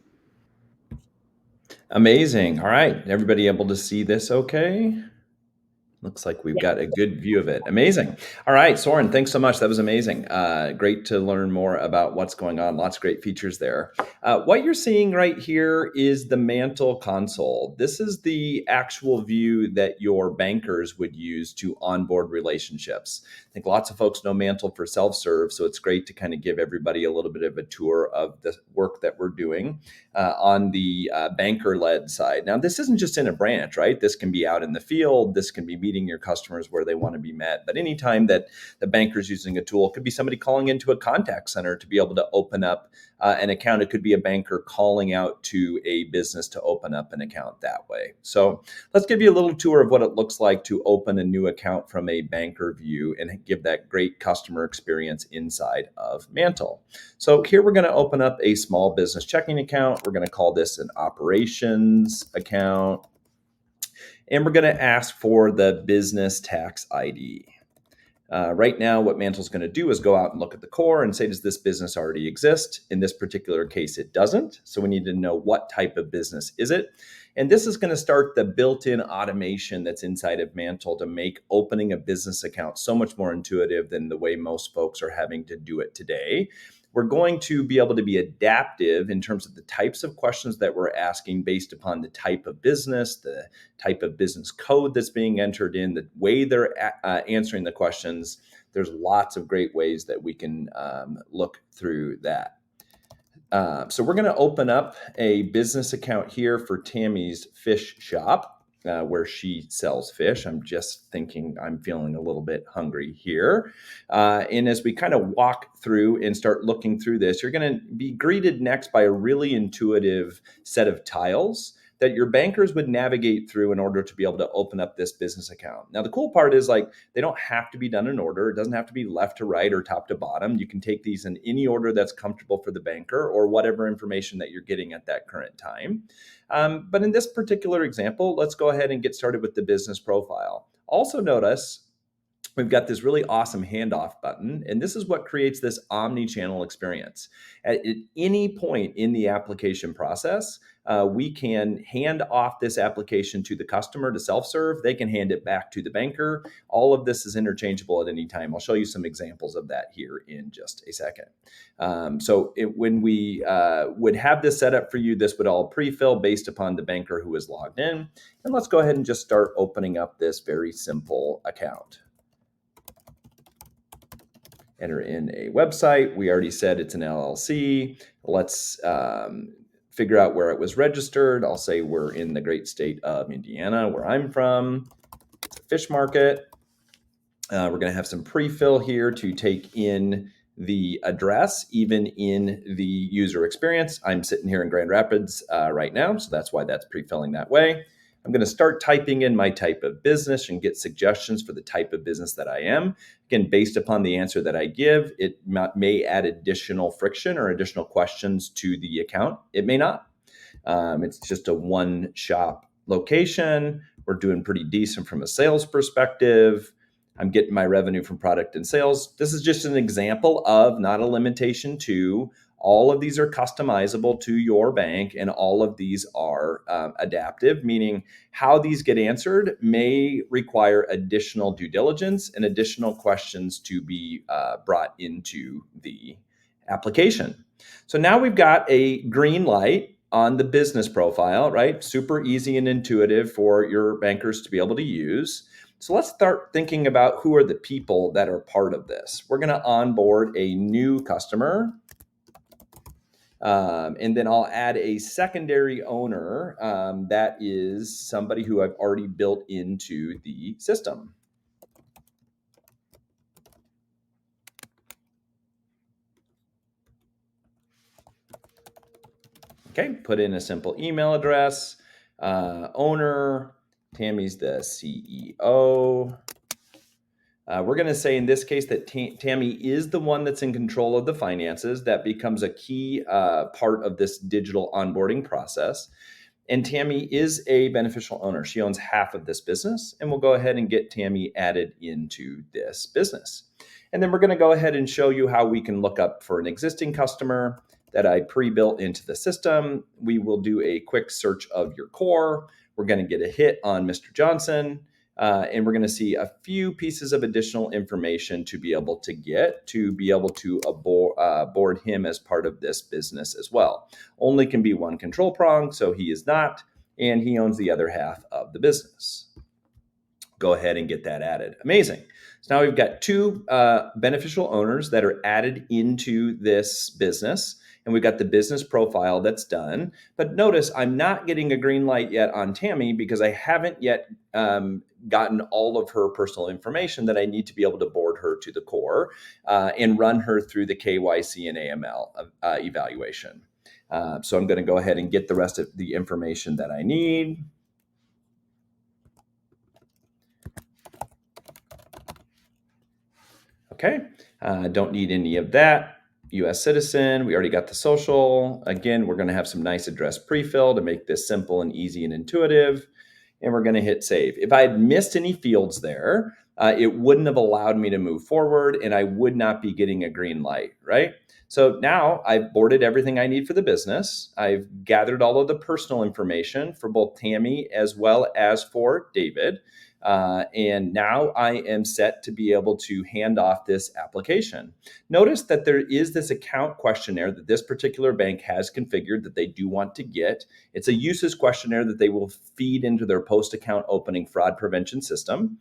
Amazing. All right. Everybody able to see this okay? Looks like we've Yeah. got a good view of it. Amazing. All right, Soren, thanks so much. That was amazing. Great to learn more about what's going on. Lots of great features there. What you're seeing right here is the Mantle console. This is the actual view that your bankers would use to onboard relationships. I think lots of folks know Mantle for self-serve, so it's great to kind of give everybody a little bit of a tour of the work that we're doing on the banker-led side. Now, this isn't just in a branch, right? This can be out in the field. This can be meeting your customers where they want to be met. But anytime that the banker's using a tool, it could be somebody calling into a contact center to be able to open up an account. It could be a banker calling out to a business to open up an account that way. So let's give you a little tour of what it looks like to open a new account from a banker view and give that great customer experience inside of Mantle. So here we're going to open up a small business checking account. We're going to call this an operations account. And we're going to ask for the business tax ID. Right now, what Mantle's going to do is go out and look at the core and say, does this business already exist? In this particular case, it doesn't. So we need to know what type of business is it. And this is going to start the built-in automation that's inside of Mantle to make opening a business account so much more intuitive than the way most folks are having to do it today. We're going to be able to be adaptive in terms of the types of questions that we're asking based upon the type of business, the type of business code that's being entered in, the way they're answering the questions. There's lots of great ways that we can look through that. So we're going to open up a business account here for Tammy's Fish Shop. Where she sells fish. I'm just thinking I'm feeling a little bit hungry here. And as we kind of walk through and start looking through this, you're going to be greeted next by a really intuitive set of tiles that your bankers would navigate through in order to be able to open up this business account. Now, the cool part is like they don't have to be done in order. It doesn't have to be left to right or top to bottom. You can take these in any order that's comfortable for the banker or whatever information that you're getting at that current time. But in this particular example, let's go ahead and get started with the business profile. Also notice we've got this really awesome handoff button, and this is what creates this omni-channel experience. At any point in the application process, we can hand off this application to the customer to self-serve. They can hand it back to the banker. All of this is interchangeable at any time. I'll show you some examples of that here in just a second. When we would have this set up for you, this would all pre-fill based upon the banker who is logged in. And let's go ahead and just start opening up this very simple account. Enter in a website. We already said it's an LLC. Let's figure out where it was registered. I'll say we're in the great state of Indiana, where I'm from. It's a fish market. We're going to have some pre-fill here to take in the address, even in the user experience. I'm sitting here in Grand Rapids right now, so that's why that's pre-filling that way. I'm going to start typing in my type of business and get suggestions for the type of business that I am. Again, based upon the answer that I give, it may add additional friction or additional questions to the account. It may not. It's just a one-shop location. We're doing pretty decent from a sales perspective. I'm getting my revenue from product and sales. This is just an example of, not a limitation to. All of these are customizable to your bank, and all of these are adaptive, meaning how these get answered may require additional due diligence and additional questions to be brought into the application. So now we've got a green light on the business profile, right? Super easy and intuitive for your bankers to be able to use. So let's start thinking about who are the people that are part of this. We're going to onboard a new customer. And then I'll add a secondary owner that is somebody who I've already built into the system. Okay, put in a simple email address. Owner, Tammy's the CEO. We're going to say in this case that Tammy is the one that's in control of the finances. That becomes a key part of this digital onboarding process. And Tammy is a beneficial owner. She owns half of this business, and we'll go ahead and get Tammy added into this business. And then we're going to go ahead and show you how we can look up for an existing customer that I pre-built into the system. We will do a quick search of your core. We're going to get a hit on Mr. Johnson. And we're going to see a few pieces of additional information to be able to board him as part of this business as well. Only can be one control prong, so he is not, and he owns the other half of the business. Go ahead and get that added. Amazing. So now we've got two beneficial owners that are added into this business. And we've got the business profile that's done. But notice I'm not getting a green light yet on Tammy because I haven't yet gotten all of her personal information that I need to be able to board her to the core and run her through the KYC and AML evaluation. So I'm going to go ahead and get the rest of the information that I need. Okay, don't need any of that. U.S. citizen, we already got the social. Again, we're going to have some nice address pre-fill to make this simple and easy and intuitive. And we're going to hit save. If I had missed any fields there, it wouldn't have allowed me to move forward and I would not be getting a green light, right? So now I've boarded everything I need for the business. I've gathered all of the personal information for both Tammy as well as for David. And now I am set to be able to hand off this application. Notice that there is this account questionnaire that this particular bank has configured that they do want to get. It's a uses questionnaire that they will feed into their post-account opening fraud prevention system.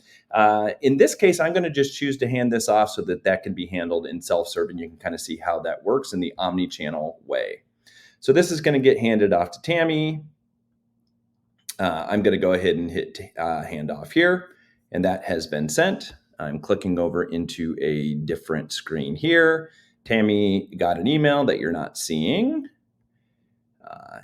In this case, I'm going to just choose to hand this off so that that can be handled in self-serve, and you can kind of see how that works in the omni-channel way. So this is going to get handed off to Tammy. I'm going to go ahead and hit hand off here, and that has been sent. I'm clicking over into a different screen here. Tammy got an email that you're not seeing.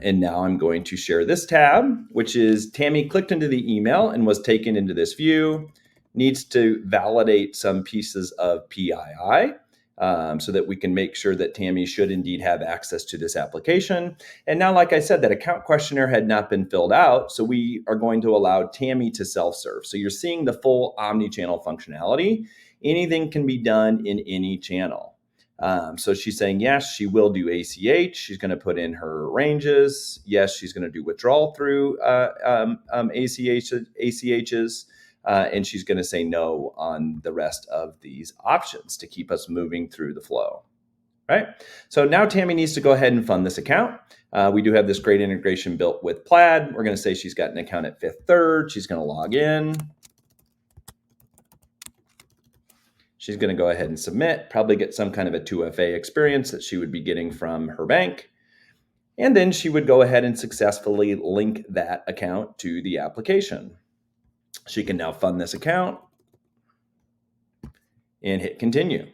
And now I'm going to share this tab, which is Tammy clicked into the email and was taken into this view, needs to validate some pieces of PII. So that we can make sure that Tammy should indeed have access to this application. And now, like I said, that account questionnaire had not been filled out. So we are going to allow Tammy to self-serve. So you're seeing the full omni-channel functionality. Anything can be done in any channel. So she's saying, yes, she will do ACH. She's going to put in her ranges. Yes, she's going to do withdrawal through ACHs. And she's going to say no on the rest of these options to keep us moving through the flow, right? So now Tammy needs to go ahead and fund this account. We do have this great integration built with Plaid. We're going to say she's got an account at Fifth Third. She's going to log in. She's going to go ahead and submit, probably get some kind of a 2FA experience that she would be getting from her bank. And then she would go ahead and successfully link that account to the application. She can now fund this account and hit continue.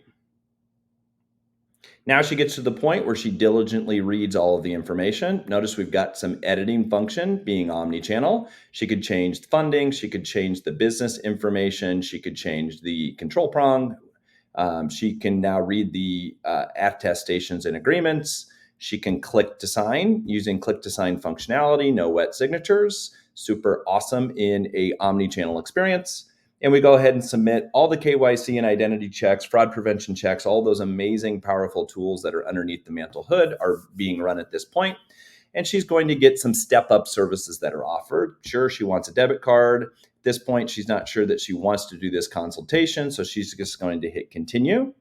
Now she gets to the point where she diligently reads all of the information. Notice we've got some editing function being omni-channel. She could change the funding. She could change the business information. She could change the control prong. She can now read the attestations and agreements. She can click to sign using click to sign functionality, no wet signatures. Super awesome in a omni-channel experience. And we go ahead and submit all the KYC and identity checks, fraud prevention checks, all those amazing, powerful tools that are underneath the mantle hood are being run at this point. And she's going to get some step-up services that are offered. Sure, she wants a debit card. At this point, she's not sure that she wants to do this consultation, so she's just going to hit continue.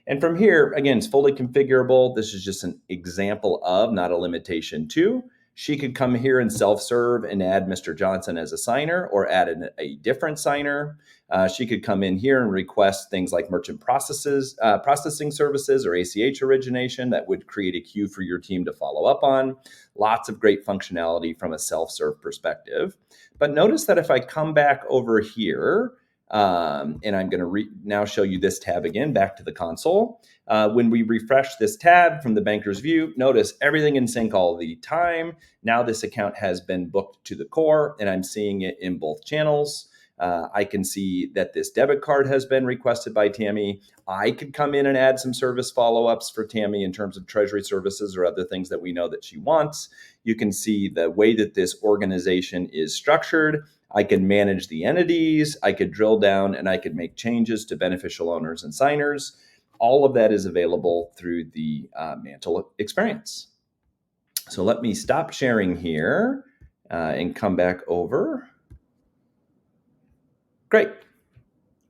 And from here, again, it's fully configurable. This is just an example of, not a limitation to. She could come here and self-serve and add Mr. Johnson as a signer or add a different signer. She could come in here and request things like merchant processing services or ACH origination that would create a queue for your team to follow up on. Lots of great functionality from a self-serve perspective. But notice that if I come back over here, and I'm going to now show you this tab again, back to the console. When we refresh this tab from the banker's view, notice everything in sync all the time. Now this account has been booked to the core, and I'm seeing it in both channels. I can see that this debit card has been requested by Tammy. I could come in and add some service follow-ups for Tammy in terms of treasury services or other things that we know that she wants. You can see the way that this organization is structured. I can manage the entities, I could drill down, and I could make changes to beneficial owners and signers. All of that is available through the Mantle experience. So let me stop sharing here and come back over. Great.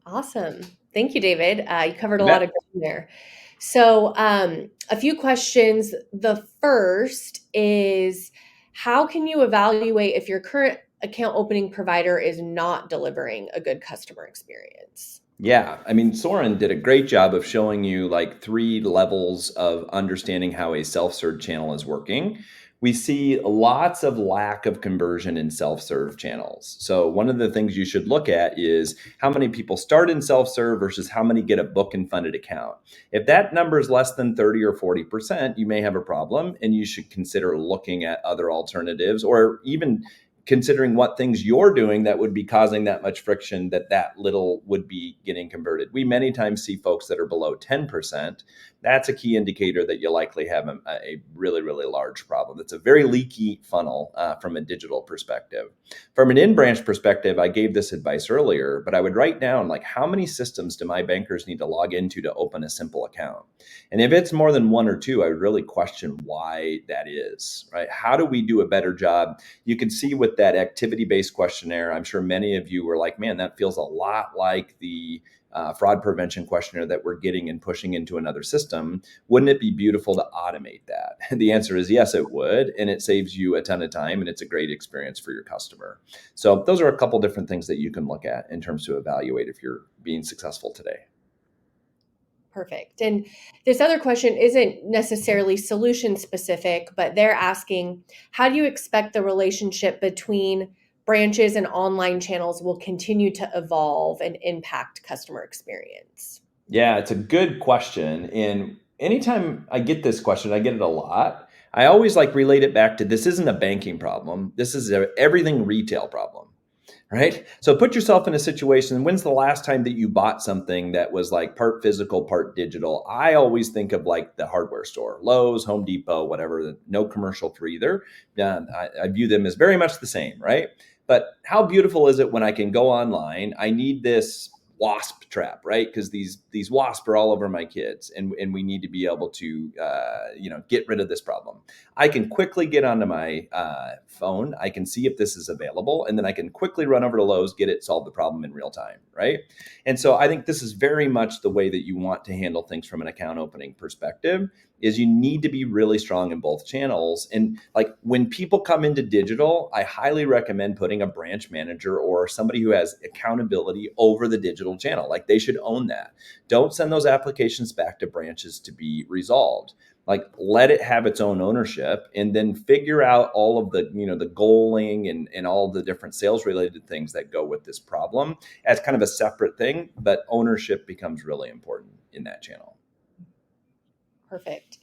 Awesome. Thank you, David. You covered a lot of ground there. So a few questions. The first is, how can you evaluate if your current account opening provider is not delivering a good customer experience? Yeah, I mean, Soren did a great job of showing you like 3 levels of understanding how a self-serve channel is working. We see lots of lack of conversion in self-serve channels. So one of the things you should look at is how many people start in self-serve versus how many get a book and funded account. If that number is less than 30 or 40%, you may have a problem, and you should consider looking at other alternatives, or even considering what things you're doing that would be causing that much friction that little would be getting converted. We many times see folks that are below 10%. That's a key indicator that you likely have a really, really large problem. It's a very leaky funnel from a digital perspective. From an in-branch perspective, I gave this advice earlier, but I would write down like, how many systems do my bankers need to log into to open a simple account? And if it's more than 1 or 2, I would really question why that is, right? How do we do a better job? You can see with that activity-based questionnaire, I'm sure many of you were like, man, that feels a lot like the fraud prevention questionnaire that we're getting and pushing into another system. Wouldn't it be beautiful to automate that? And the answer is yes, it would. And it saves you a ton of time, and it's a great experience for your customer. So those are a couple different things that you can look at in terms to evaluate if you're being successful today. Perfect. And this other question isn't necessarily solution specific, but they're asking, how do you expect the relationship between branches and online channels will continue to evolve and impact customer experience? Yeah, it's a good question. And anytime I get this question, I get it a lot. I always like relate it back to, this isn't a banking problem. This is a everything retail problem, right? So put yourself in a situation. When's the last time that you bought something that was like part physical, part digital? I always think of like the hardware store, Lowe's, Home Depot, whatever, no commercial for either. I view them as very much the same, right? But how beautiful is it when I can go online? I need this wasp trap, right? Because these wasps are all over my kids, and we need to be able to get rid of this problem. I can quickly get onto my phone. I can see if this is available, and then I can quickly run over to Lowe's, get it, solve the problem in real time, right? And so I think this is very much the way that you want to handle things from an account opening perspective. Is you need to be really strong in both channels. And like when people come into digital, I highly recommend putting a branch manager or somebody who has accountability over the digital channel. Like they should own that. Don't send those applications back to branches to be resolved. Like let it have its own ownership, and then figure out all of the, the goaling and all the different sales related things that go with this problem as kind of a separate thing, but ownership becomes really important in that channel. Perfect.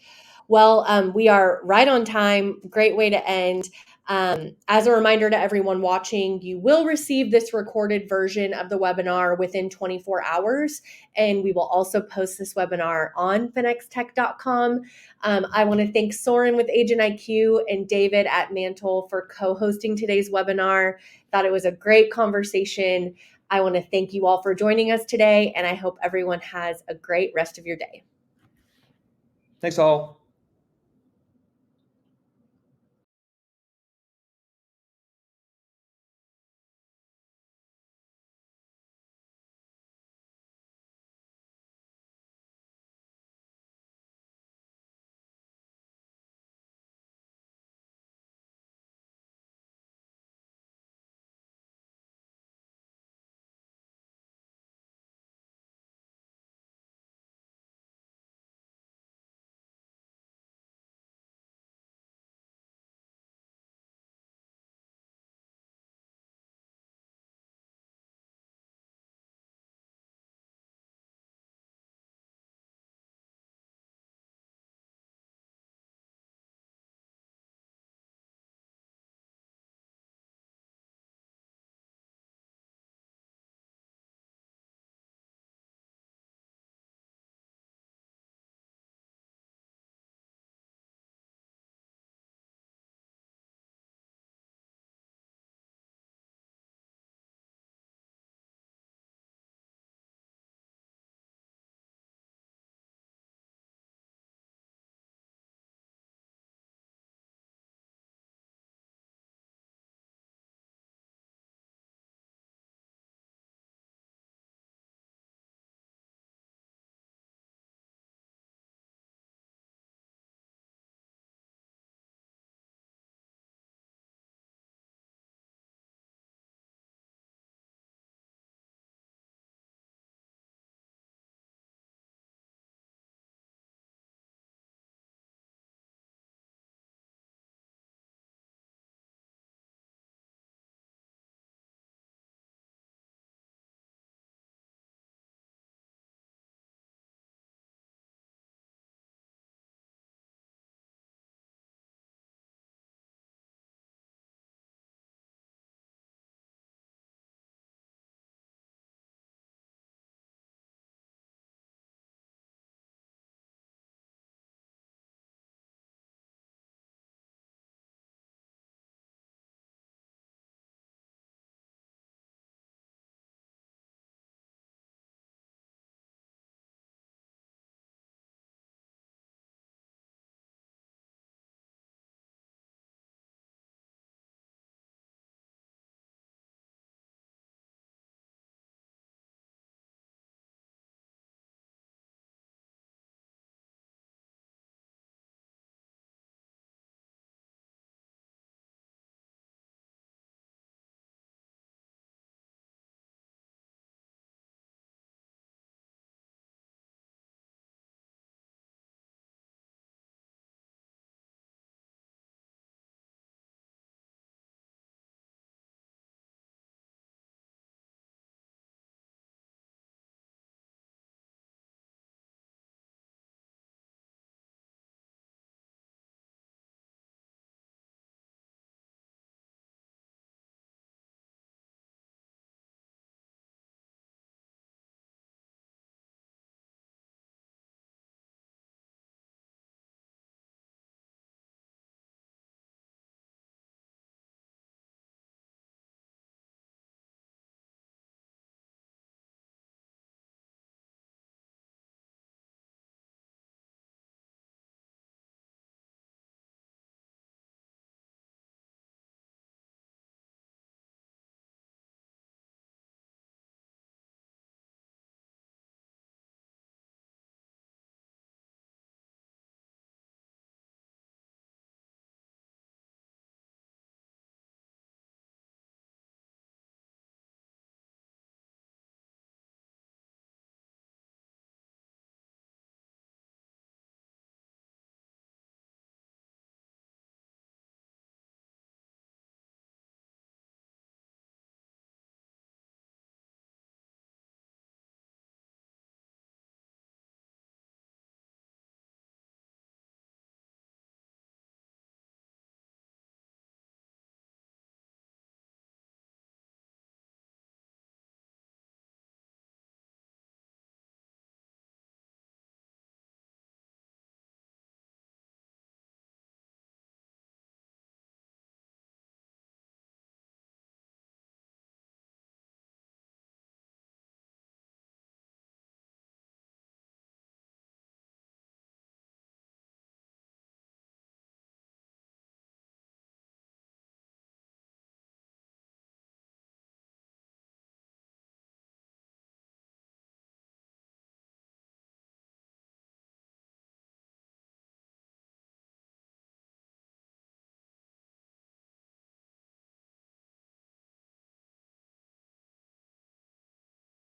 Well, we are right on time. Great way to end. As a reminder to everyone watching, you will receive this recorded version of the webinar within 24 hours, and we will also post this webinar on finextech.com. I want to thank Soren with Agent IQ and David at Mantle for co-hosting today's webinar. Thought it was a great conversation. I want to thank you all for joining us today, and I hope everyone has a great rest of your day. Thanks all.